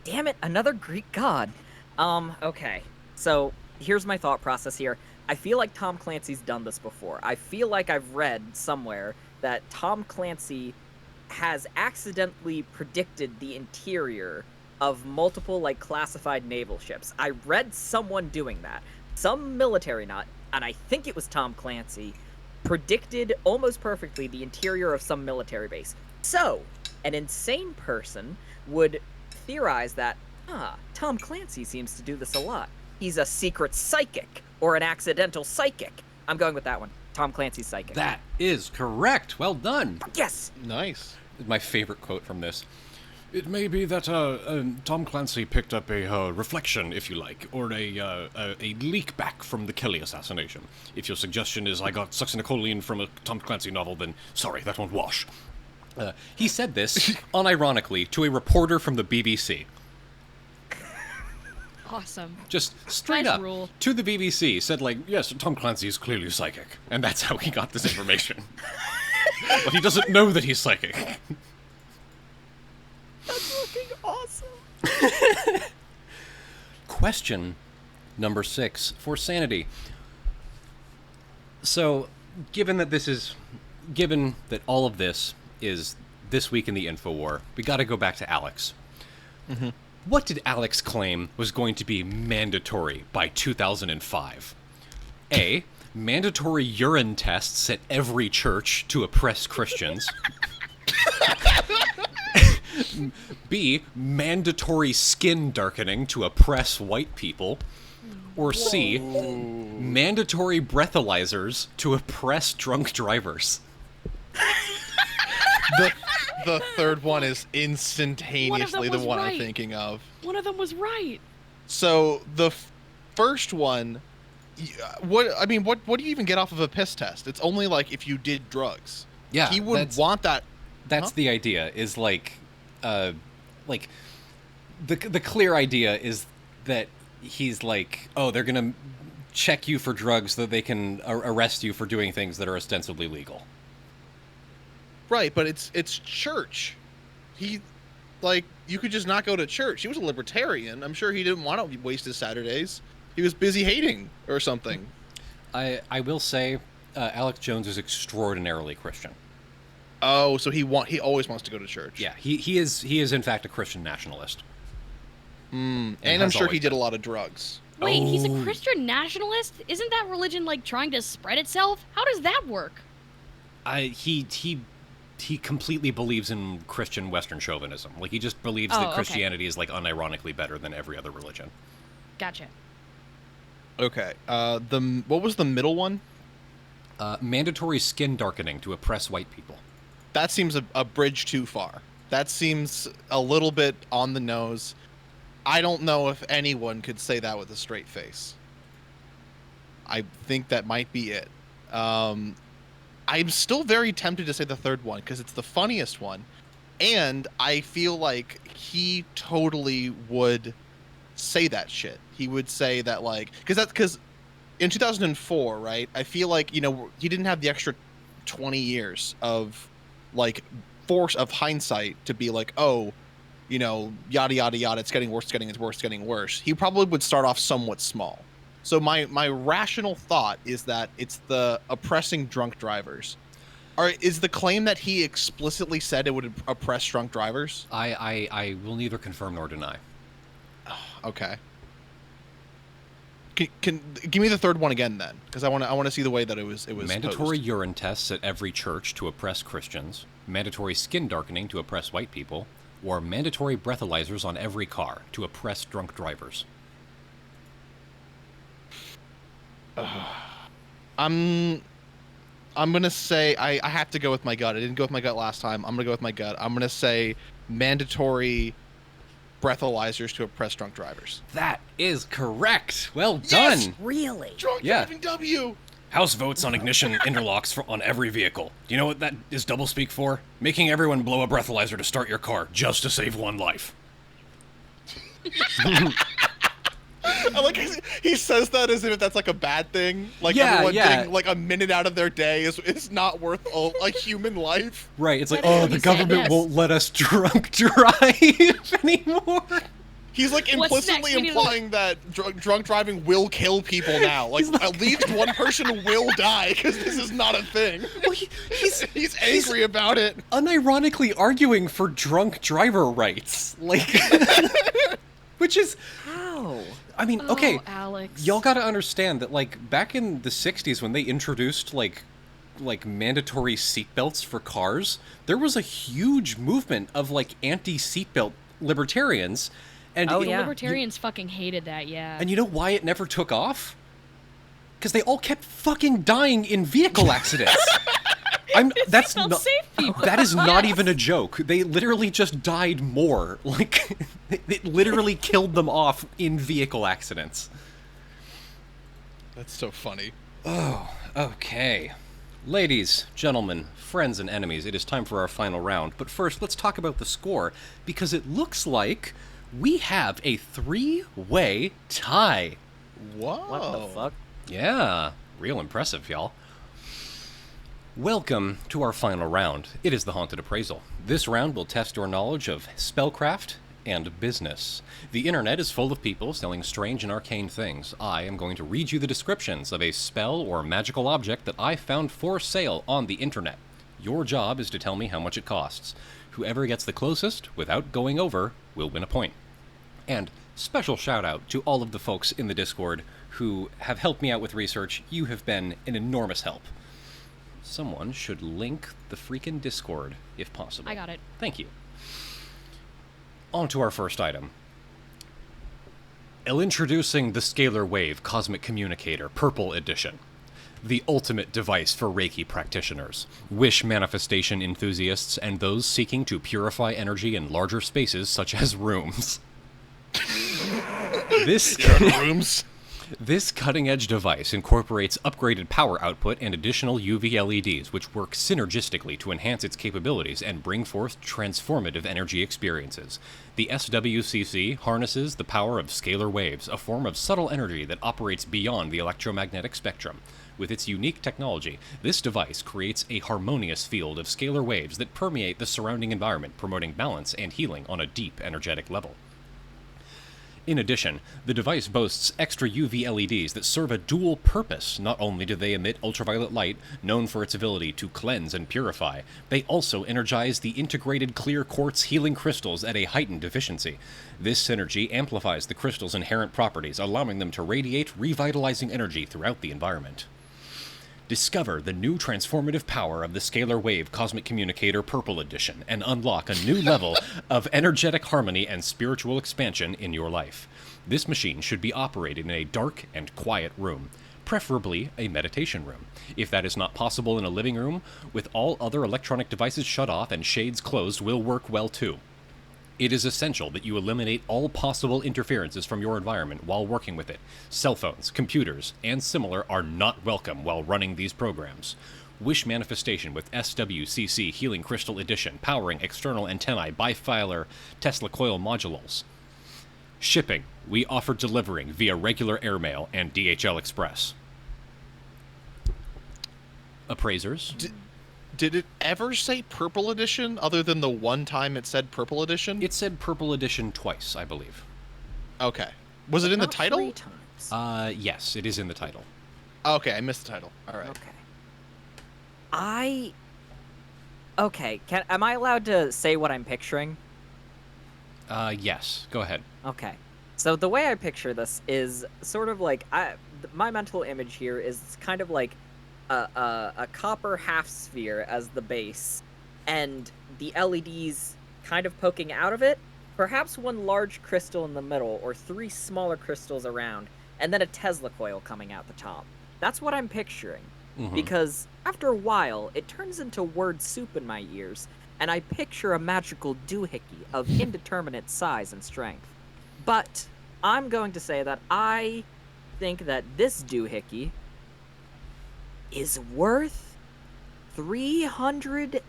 Damn it, another Greek god. Okay. So, here's my thought process here. I feel like Tom Clancy's done this before. I feel like I've read somewhere that Tom Clancy has accidentally predicted the interior of multiple, like, classified naval ships. I read someone doing that. Some military nut, and I think it was Tom Clancy, predicted almost perfectly the interior of some military base. So, an insane person would theorize that, Tom Clancy seems to do this a lot. He's a secret psychic, or an accidental psychic. I'm going with that one. Tom Clancy's psychic. That is correct. Well done. Yes! Nice. My favorite quote from this. It may be that Tom Clancy picked up a reflection, if you like, or a leak back from the Kelly assassination. If your suggestion is I got succinylcholine from a Tom Clancy novel, then sorry, that won't wash. He said this, unironically, to a reporter from the BBC. Awesome. Just straight Nice up rule. to the BBC, said like, yes, Tom Clancy is clearly psychic, and that's how he got this information. But he doesn't know that he's psychic. That's fucking awesome! Question number 6 for Sanity. So, given that all of this is this week in the Infowar, we gotta go back to Alex. Mm-hmm. What did Alex claim was going to be mandatory by 2005? A, mandatory urine tests at every church to oppress Christians. B, mandatory skin darkening to oppress white people. Or C, mandatory breathalyzers to oppress drunk drivers. The third one is instantaneously the was one I'm right. thinking of. One of them was right. So the first one, what do you even get off of a piss test? It's only like if you did drugs. Yeah, He would that's- want that. That's the idea, is like the clear idea is that he's like, oh, they're gonna check you for drugs so that they can arrest you for doing things that are ostensibly legal. Right, but it's church. He, like, you could just not go to church. He was a libertarian. I'm sure he didn't want to waste his Saturdays. He was busy hating or something. I will say, Alex Jones is extraordinarily Christian. Oh, so he always wants to go to church. Yeah, he is in fact a Christian nationalist. And I'm sure he did a lot of drugs. Wait, he's a Christian nationalist? Isn't that religion like trying to spread itself? How does that work? He completely believes in Christian Western chauvinism. Like, he just believes that Christianity is, like, unironically better than every other religion. Gotcha. Okay. What was the middle one? Mandatory skin darkening to oppress white people. That seems a bridge too far. That seems a little bit on the nose. I don't know if anyone could say that with a straight face. I think that might be it. I'm still very tempted to say the third one because it's the funniest one. And I feel like he totally would say that shit. He would say that, like, because in 2004, right? I feel like, you know, he didn't have the extra 20 years of, like, force of hindsight to be like, oh, you know, yada, yada, yada, it's getting worse, it's getting worse, it's getting worse. He probably would start off somewhat small. So my rational thought is that it's the oppressing drunk drivers. Is the claim that he explicitly said it would oppress drunk drivers? I will neither confirm nor deny. Okay. Can give me the third one again then, because I want to see the way that it was Mandatory posed. urine tests at every church to oppress Christians, mandatory skin darkening to oppress white people, or mandatory breathalyzers on every car to oppress drunk drivers. I'm gonna say I have to go with my gut. I didn't go with my gut last time. I'm gonna go with my gut. I'm gonna say mandatory breathalyzers to oppress drunk drivers. That is correct. Well done. Yes! Really? Drunk driving W. House votes on ignition interlocks on every vehicle. Do you know what that is doublespeak for? Making everyone blow a breathalyzer to start your car just to save one life. I like he says that as if that's like a bad thing. Like, Yeah, everyone yeah. getting like a minute out of their day is not worth a human life. Right, it's like, That is oh, what the he said, government yes. won't let us drunk drive anymore. He's like What's implicitly next? We need to- implying that drunk driving will kill people now. Like, at least one person will die because this is not a thing. Well, He's angry about it. Unironically arguing for drunk driver rights. Like, which is, How? I mean, okay, Oh, Alex. y'all gotta understand that, like, back in the 60s when they introduced, like mandatory seatbelts for cars, there was a huge movement of, like, anti-seatbelt libertarians. And Oh, it- yeah. Libertarians fucking hated that, yeah. And you know why it never took off? Because they all kept fucking dying in vehicle accidents. That's Seatbelts not, save people. that is not Yes. even a joke. They literally just died more. Like, it literally killed them off in vehicle accidents. That's so funny. Okay. Ladies, gentlemen, friends and enemies, it is time for our final round. But first, let's talk about the score, because it looks like we have a 3-way tie. Whoa. What the fuck? Yeah, real impressive, y'all. Welcome to our final round. It is the Haunted Appraisal. This round will test your knowledge of spellcraft and business. The internet is full of people selling strange and arcane things. I am going to read you the descriptions of a spell or magical object that I found for sale on the internet. Your job is to tell me how much it costs. Whoever gets the closest without going over will win a point. And special shout out to all of the folks in the Discord who have helped me out with research. You have been an enormous help. Someone should link the freaking Discord, if possible. I got it. Thank you. On to our first item. Introducing the Scalar Wave Cosmic Communicator, Purple Edition. The ultimate device for Reiki practitioners, wish manifestation enthusiasts, and those seeking to purify energy in larger spaces such as rooms. This Rooms. This cutting-edge device incorporates upgraded power output and additional UV LEDs, which work synergistically to enhance its capabilities and bring forth transformative energy experiences. The SWCC harnesses the power of scalar waves, a form of subtle energy that operates beyond the electromagnetic spectrum. With its unique technology, this device creates a harmonious field of scalar waves that permeate the surrounding environment, promoting balance and healing on a deep energetic level. In addition, the device boasts extra UV LEDs that serve a dual purpose. Not only do they emit ultraviolet light, known for its ability to cleanse and purify, they also energize the integrated clear quartz healing crystals at a heightened efficiency. This synergy amplifies the crystal's inherent properties, allowing them to radiate revitalizing energy throughout the environment. Discover the new transformative power of the Scalar Wave Cosmic Communicator Purple Edition and unlock a new level of energetic harmony and spiritual expansion in your life. This machine should be operated in a dark and quiet room, preferably a meditation room. If that is not possible in a living room, with all other electronic devices shut off and shades closed will work well too. It is essential that you eliminate all possible interferences from your environment while working with it. Cell phones, computers, and similar are not welcome while running these programs. Wish manifestation with SWCC Healing Crystal Edition, powering external antennae, bifilar Tesla coil modules. Shipping. We offer delivering via regular airmail and DHL Express. Appraisers. Did it ever say Purple Edition, other than the one time it said Purple Edition? It said Purple Edition twice, I believe. Okay. Was it in the Not title? 3 times. Yes, it is in the title. Okay, I missed the title. All right. Okay. Okay, am I allowed to say what I'm picturing? Yes. Go ahead. Okay. So the way I picture this is sort of like my mental image here is kind of like a copper half sphere as the base, and the LEDs kind of poking out of it, perhaps one large crystal in the middle, or 3 smaller crystals around, and then a Tesla coil coming out the top. That's what I'm picturing. Mhm. Because after a while, it turns into word soup in my ears, and I picture a magical doohickey of indeterminate size and strength. But I'm going to say that I think that this doohickey is worth $350.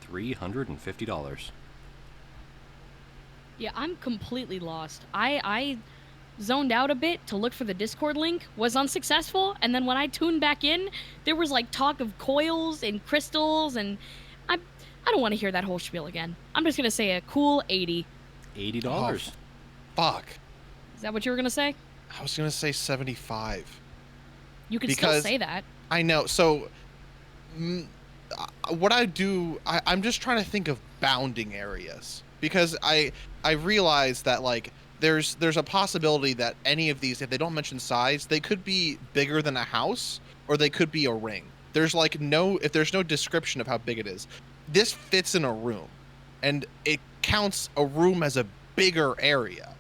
$350. Yeah, I'm completely lost. I zoned out a bit to look for the Discord link, was unsuccessful, and then when I tuned back in, there was like talk of coils and crystals, and I don't want to hear that whole spiel again. I'm just gonna say a cool 80. $80. Fuck. Is that what you were gonna say? I was gonna say 75. You could still say that. I know. So, what I do, I'm just trying to think of bounding areas, because I realize that, like, there's a possibility that any of these, if they don't mention size, they could be bigger than a house, or they could be a ring. There's like if there's no description of how big it is. This fits in a room, and it counts a room as a bigger area.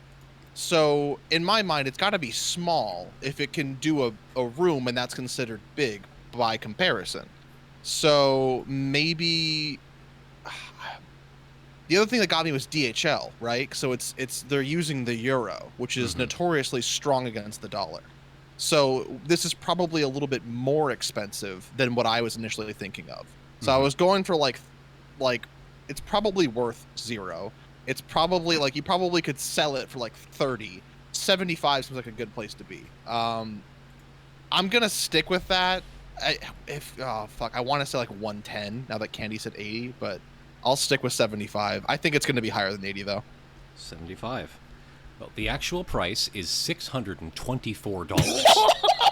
So in my mind, it's got to be small if it can do a room, and that's considered big by comparison. So maybe the other thing that got me was DHL, right? So they're using the euro, which is notoriously strong against the dollar. So this is probably a little bit more expensive than what I was initially thinking of. So I was going for like it's probably worth 0. It's probably like you probably could sell it for like 30. 75 seems like a good place to be. I'm gonna stick with that. I want to say like 110 now that Candy said 80, but I'll stick with 75. I think it's gonna be higher than 80 though. 75. Well, the actual price is $624.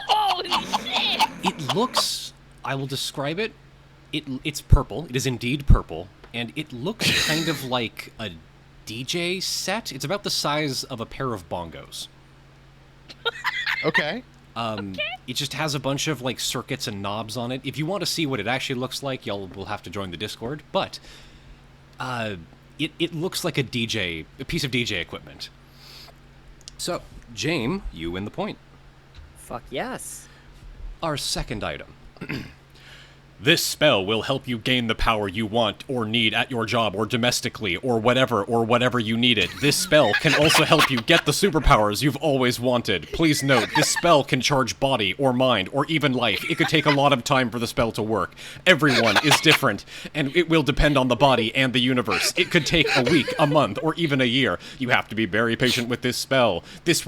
Holy shit! It looks, I will describe it. It's purple. It is indeed purple, and it looks kind of like a DJ set. It's about the size of a pair of bongos. Okay. It just has a bunch of like circuits and knobs on it. If you want to see what it actually looks like, y'all will have to join the Discord. But it looks like a piece of DJ equipment. So, James, you win the point. Fuck yes. Our second item. This spell will help you gain the power you want or need at your job or domestically or whatever you need it. This spell can also help you get the superpowers you've always wanted. Please note, this spell can charge body or mind or even life. It could take a lot of time for the spell to work. Everyone is different, and it will depend on the body and the universe. It could take a week, a month, or even a year. You have to be very patient with this spell. This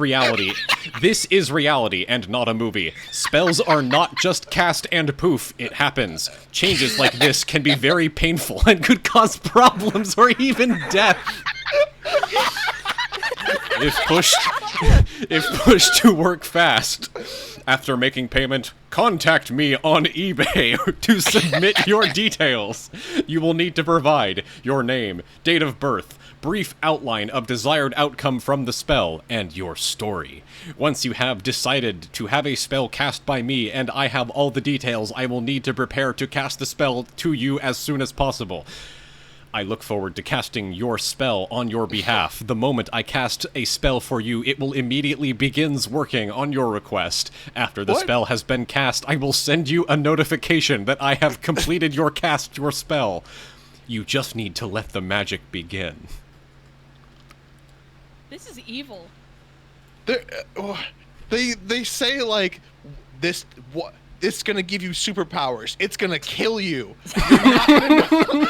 is reality and not a movie. Spells are not just cast and poof, it happens. Changes like this can be very painful and could cause problems or even death. If pushed to work fast. After making payment, contact me on eBay to submit your details. You will need to provide your name, date of birth, brief outline of desired outcome from the spell, and your story. Once you have decided to have a spell cast by me and I have all the details, I will need to prepare to cast the spell to you as soon as possible. I look forward to casting your spell on your behalf. The moment I cast a spell for you, it will immediately begins working on your request. After the spell has been cast, I will send you a notification that I have completed your spell. You just need to let the magic begin. This is evil. They say like this. What? It's gonna give you superpowers. It's gonna kill you.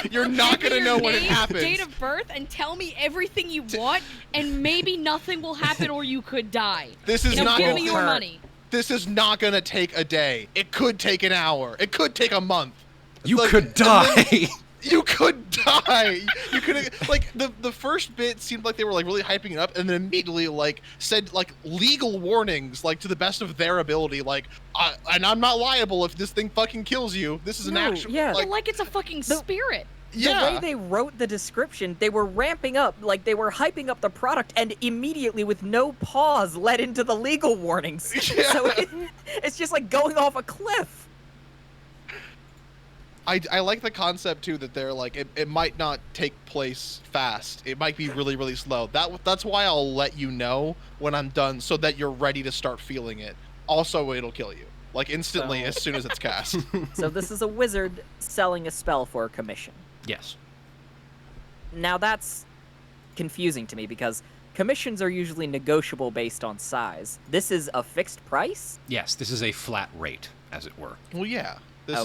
You're not gonna know when it happens. Date of birth, and tell me everything you want, and maybe nothing will happen, or you could die. This is not give gonna me your money. This is not gonna take a day. It could take an hour. It could take a month. You could die. You could die. You could like the first bit seemed like they were like really hyping it up, and then immediately like said like legal warnings like to the best of their ability, like and I'm not liable if this thing fucking kills you. This is an actual like it's a fucking spirit. The way they wrote the description, they were ramping up, like they were hyping up the product, and immediately, with no pause, led into the legal warnings. Yeah. So it's just like going off a cliff. I like the concept too that they're like it might not take place fast. It might be really, really slow. That's why I'll let you know when I'm done so that you're ready to start feeling it. Also, it'll kill you like instantly as soon as it's cast. So this is a wizard selling a spell for a commission. Yes. Now that's confusing to me because commissions are usually negotiable based on size. This is a fixed price? Yes, this is a flat rate, as it were. Well, yeah. This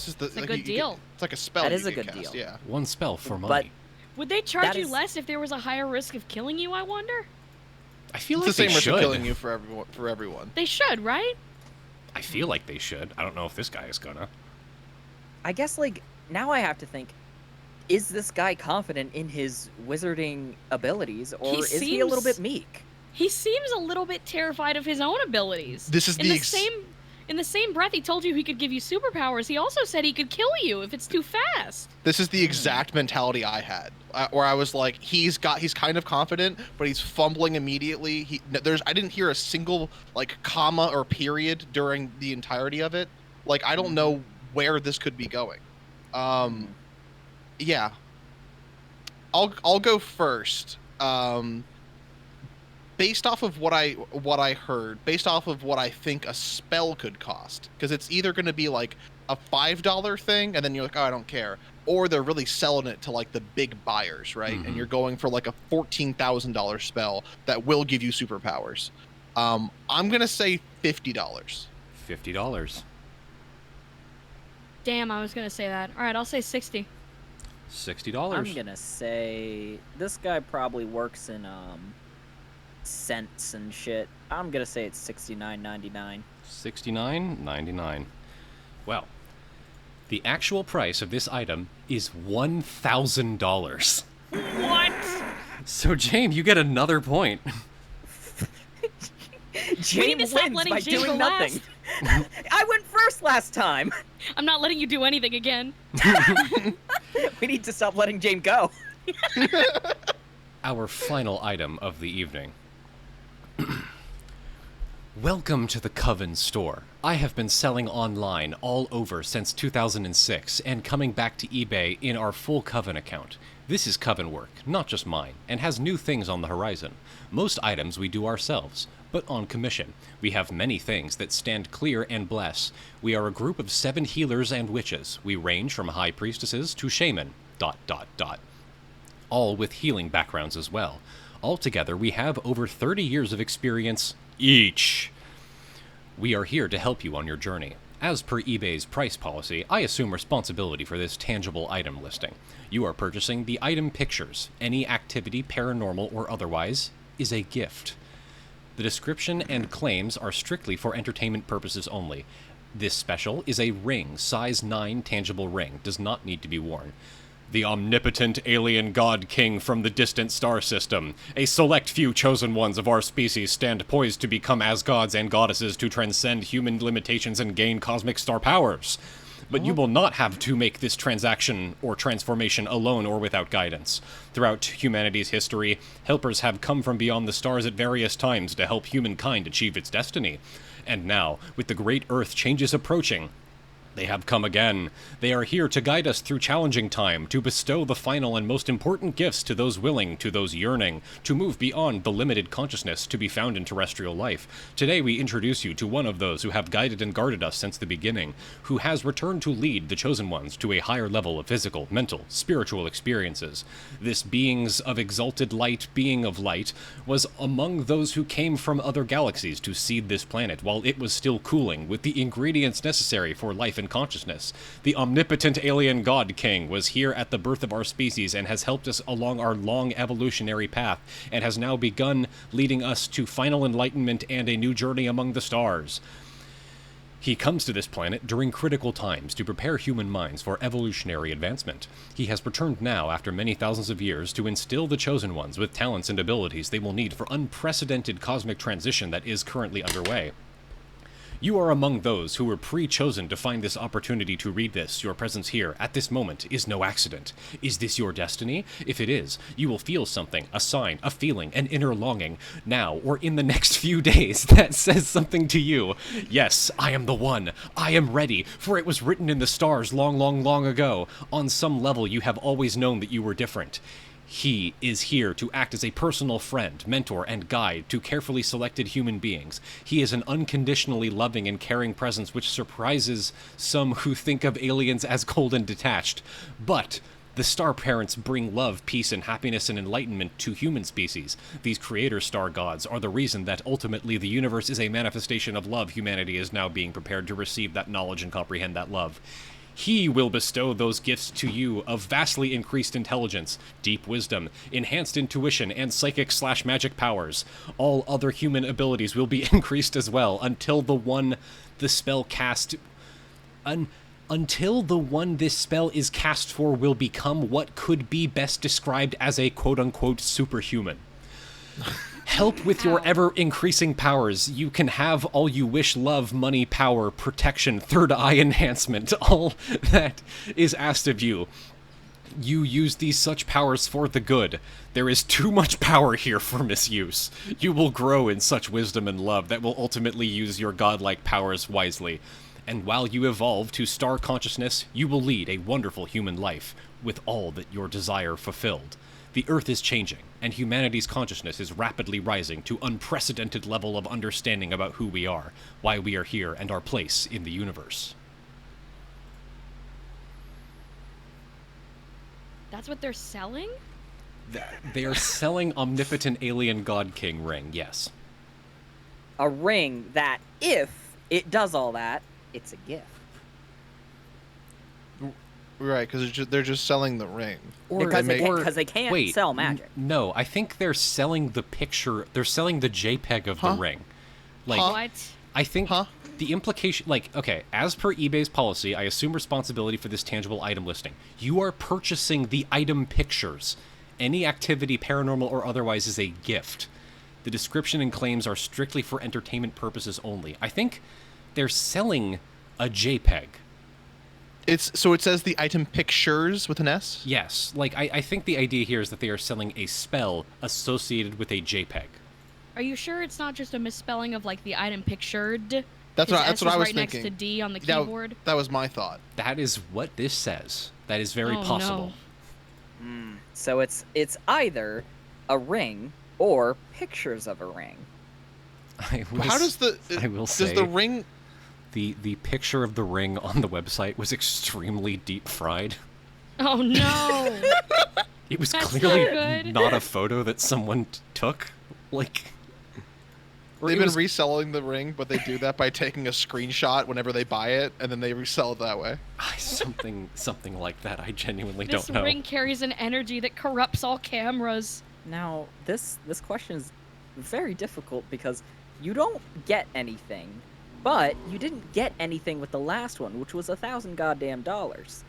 is the It's a good deal. It's like a spell. That is a get good cast, deal. Yeah. One spell for money. But would they charge That you is- less if there was a higher risk of killing you, I wonder? I feel It's like the same they risk of should. killing you for everyone. They should, right? I feel like they should. I don't know if this guy is gonna. I guess, like, now I have to think, is this guy confident in his wizarding abilities, or He is he a little seems- bit meek? He seems a little bit terrified of his own abilities. This is In the same breath he told you he could give you superpowers, he also said he could kill you if it's too fast. This is the exact mentality I had, where I was like, he's kind of confident, but he's fumbling immediately. I didn't hear a single like comma or period during the entirety of it. Like I don't know where this could be going. Yeah. I'll go first. Based off of what I heard, based off of what I think a spell could cost, because it's either going to be like a $5 thing, and then you're like, oh, I don't care, or they're really selling it to like the big buyers, right? Mm-hmm. And you're going for like a $14,000 spell that will give you superpowers. I'm gonna say $50. $50. Damn, I was gonna say that. Alright, I'll say 60. $60. I'm gonna say this guy probably works in cents and shit. I'm gonna say it's $69.99. $69.99. Well, the actual price of this item is $1,000. What? So, Jane, you get another point. Jane to stop wins letting by Jane go doing nothing. I went first last time. I'm not letting you do anything again. We need to stop letting Jane go. Our final item of the evening. Welcome to the Coven store. I have been selling online all over since 2006 and coming back to eBay in our full Coven account. This is Coven work, not just mine, and has new things on the horizon. Most items we do ourselves, but on commission. We have many things that stand clear and bless. We are a group of 7 healers and witches. We range from high priestesses to shaman, ... all with healing backgrounds as well. Altogether, we have over 30 years of experience each. We are here to help you on your journey. As per eBay's price policy, I assume responsibility for this tangible item listing. You are purchasing the item pictures. Any activity, paranormal or otherwise, is a gift. The description and claims are strictly for entertainment purposes only. This special is a ring, size 9 tangible ring, does not need to be worn. The omnipotent alien god king from the distant star system. A select few chosen ones of our species stand poised to become as gods and goddesses to transcend human limitations and gain cosmic star powers. But you will not have to make this transaction or transformation alone or without guidance. Throughout humanity's history, helpers have come from beyond the stars at various times to help humankind achieve its destiny. And now, with the great Earth changes approaching, they have come again. They are here to guide us through challenging time, to bestow the final and most important gifts to those willing, to those yearning, to move beyond the limited consciousness to be found in terrestrial life. Today we introduce you to one of those who have guided and guarded us since the beginning, who has returned to lead the chosen ones to a higher level of physical, mental, spiritual experiences. This beings of exalted light, being of light, was among those who came from other galaxies to seed this planet while it was still cooling, with the ingredients necessary for life and consciousness. The omnipotent alien god king was here at the birth of our species and has helped us along our long evolutionary path, and has now begun leading us to final enlightenment and a new journey among the stars. He comes to this planet during critical times to prepare human minds for evolutionary advancement. He has returned now after many thousands of years to instill the chosen ones with talents and abilities they will need for unprecedented cosmic transition that is currently underway. You are among those who were pre-chosen to find this opportunity to read this. Your presence here, at this moment, is no accident. Is this your destiny? If it is, you will feel something, a sign, a feeling, an inner longing, now or in the next few days that says something to you. Yes, I am the one. I am ready, for it was written in the stars long, long, long ago. On some level, you have always known that you were different. He is here to act as a personal friend, mentor, and guide to carefully selected human beings. He is an unconditionally loving and caring presence which surprises some who think of aliens as cold and detached. But the star parents bring love, peace, and happiness and enlightenment to human species. These creator star gods are the reason that ultimately the universe is a manifestation of love. Humanity is now being prepared to receive that knowledge and comprehend that love. He will bestow those gifts to you of vastly increased intelligence, deep wisdom, enhanced intuition, and psychic/magic powers. All other human abilities will be increased as well until the one this spell is cast for will become what could be best described as a quote-unquote superhuman. Help with your ever-increasing powers. You can have all you wish: love, money, power, protection, third eye enhancement, all that is asked of you. You use these such powers for the good. There is too much power here for misuse. You will grow in such wisdom and love that will ultimately use your godlike powers wisely. And while you evolve to star consciousness, you will lead a wonderful human life, with all that your desire fulfilled. The Earth is changing, and humanity's consciousness is rapidly rising to unprecedented level of understanding about who we are, why we are here, and our place in the universe. That's what they're selling? They are selling Omnipotent Alien God King ring, yes. A ring that, if it does all that, it's a gift. Right, because they're just selling the ring. Because they can't sell magic. No, I think they're selling the picture. They're selling the JPEG of the ring. Like, What? I think the implication, like, okay, as per eBay's policy, I assume responsibility for this tangible item listing. You are purchasing the item pictures. Any activity, paranormal or otherwise, is a gift. The description and claims are strictly for entertainment purposes only. I think they're selling a JPEG. So it says the item pictures with an S? Yes. Like, I think the idea here is that they are selling a spell associated with a JPEG. Are you sure it's not just a misspelling of, like, the item pictured? That's what I was right thinking. Next to D on the keyboard? That was my thought. That is what this says. That is very possible. No. So it's either a ring or pictures of a ring. How does I will does say the ring? the picture of the ring on the website was extremely deep fried. Oh no! It was That's clearly not good. not a photo that someone took. Like, or They've it been was- reselling the ring, but they do that by taking a screenshot whenever they buy it, and then they resell it that way. something like that. I genuinely This don't know. ring carries an energy that corrupts all cameras. Now, this question is very difficult because you don't get anything, but you didn't get anything with the last one, which was $1,000 goddamn dollars.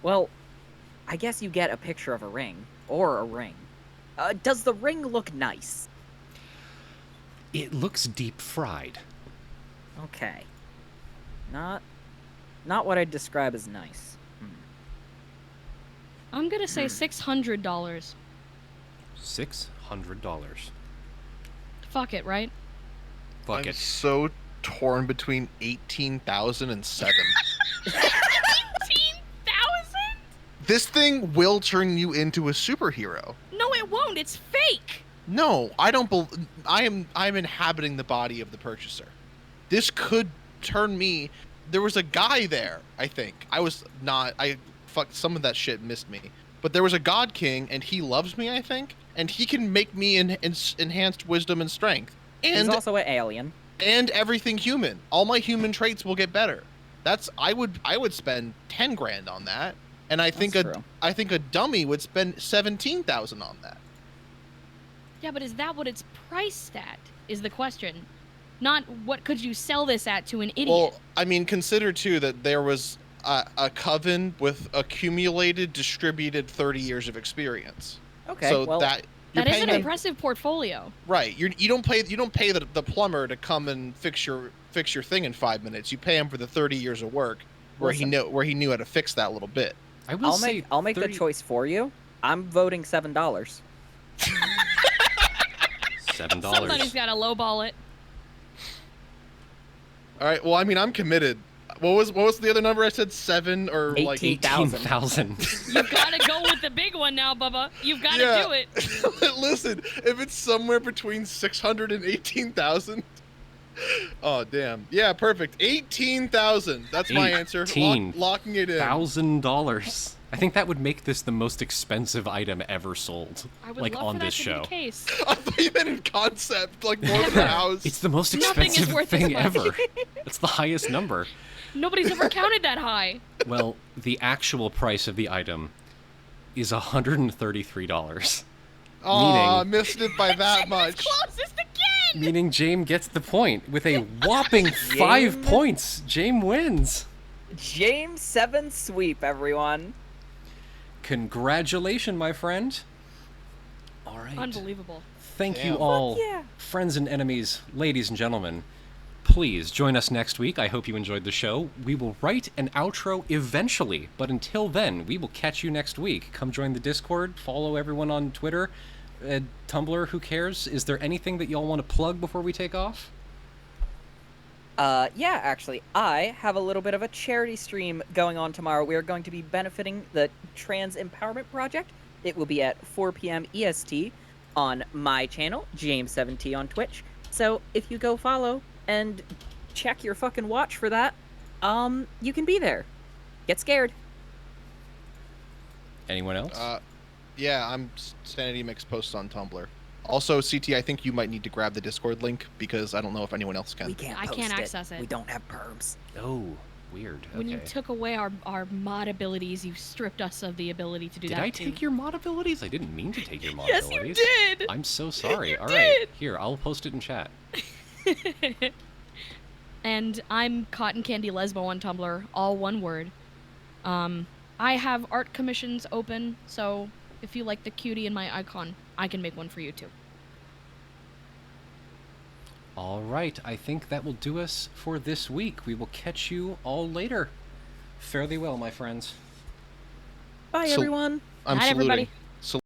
Well, I guess you get a picture of a ring or a ring. Does the ring look nice? It looks deep fried. Okay. Not what I'd describe as nice. I'm gonna say $600. $600. Fuck it, right? Fuck I'm it. so torn between 18,000 and 7. 18,000? This thing will turn you into a superhero. No, it won't. It's fake. No, I don't. I'm inhabiting the body of the purchaser. This could turn me. There was a guy there. I think I was not. Some of that shit missed me. But there was a god king, and he loves me. I think, and he can make me enhanced wisdom and strength, He's and also an alien. and everything human. All my human traits will get better. I would spend 10 grand on that, and I think That's true. I think a dummy would spend 17,000 on that. Yeah, but is that what it's priced at? Is the question. Not what could you sell this at to an idiot? Well, I mean, consider too that there was a coven with accumulated, distributed 30 years of experience. Okay, So well, that you're that is paying an a- impressive portfolio. right. You don't pay the plumber to come and fix your thing in 5 minutes. You pay him for the 30 years of work where Listen. he knew how to fix that little bit. I will I'll say make the 30 choice for you. I'm voting $7. Somebody's $7. got to lowball it. All right. Well, I mean, I'm committed. What was the other number I said? 7 or like 18,000. 18,000. You've got to go with the big one now, Bubba. You've got to Yeah. do it. Listen, if it's somewhere between 600 and 18,000. Oh damn! Yeah, perfect. 18,000. That's my answer. Locking it in. $1,000. I think that would make this the most expensive item ever sold, I would like love on for that this to show. be the case. I thought you meant in concept, like more than a house. It's the most Nothing is expensive worth this thing much. ever. It's the highest number. Nobody's ever counted that high. Well, the actual price of the item is $133. Aw, missed it by that much. Closest again. Meaning James gets the point with a whopping 5 James? points. James wins. James 7 sweep, everyone. Congratulations, my friend. All right. Unbelievable. Thank you Damn. all, Fuck yeah. friends and enemies, ladies and gentlemen. Please join us next week. I hope you enjoyed the show. We will write an outro eventually, but until then, we will catch you next week. Come join the Discord, follow everyone on Twitter, Tumblr, who cares? Is there anything that y'all want to plug before we take off? Yeah, actually, I have a little bit of a charity stream going on tomorrow. We are going to be benefiting the Trans Empowerment Project. It will be at 4 p.m. EST on my channel, James7T on Twitch. So if you go follow and check your fucking watch for that, you can be there. Get scared. Anyone else? Yeah, I'm Sanity Mix posts on Tumblr. Also, CT, I think you might need to grab the Discord link because I don't know if anyone else can. We can't I post can't it. access it. We don't have perms. Oh, weird. When you Okay. took away our mod abilities, you stripped us of the ability to do Did that. I too. take your mod abilities? I didn't mean to take your mod Yes, abilities. you did. I'm so sorry. You All right, did. here, I'll post it in chat. And I'm Cotton Candy Lesbo on Tumblr, all one word. I have art commissions open, so if you like the cutie in my icon, I can make one for you too. All right, I think that will do us for this week. We will catch you all later. Fare thee well, my friends. Bye, So- everyone. I'm Night, saluting. everybody.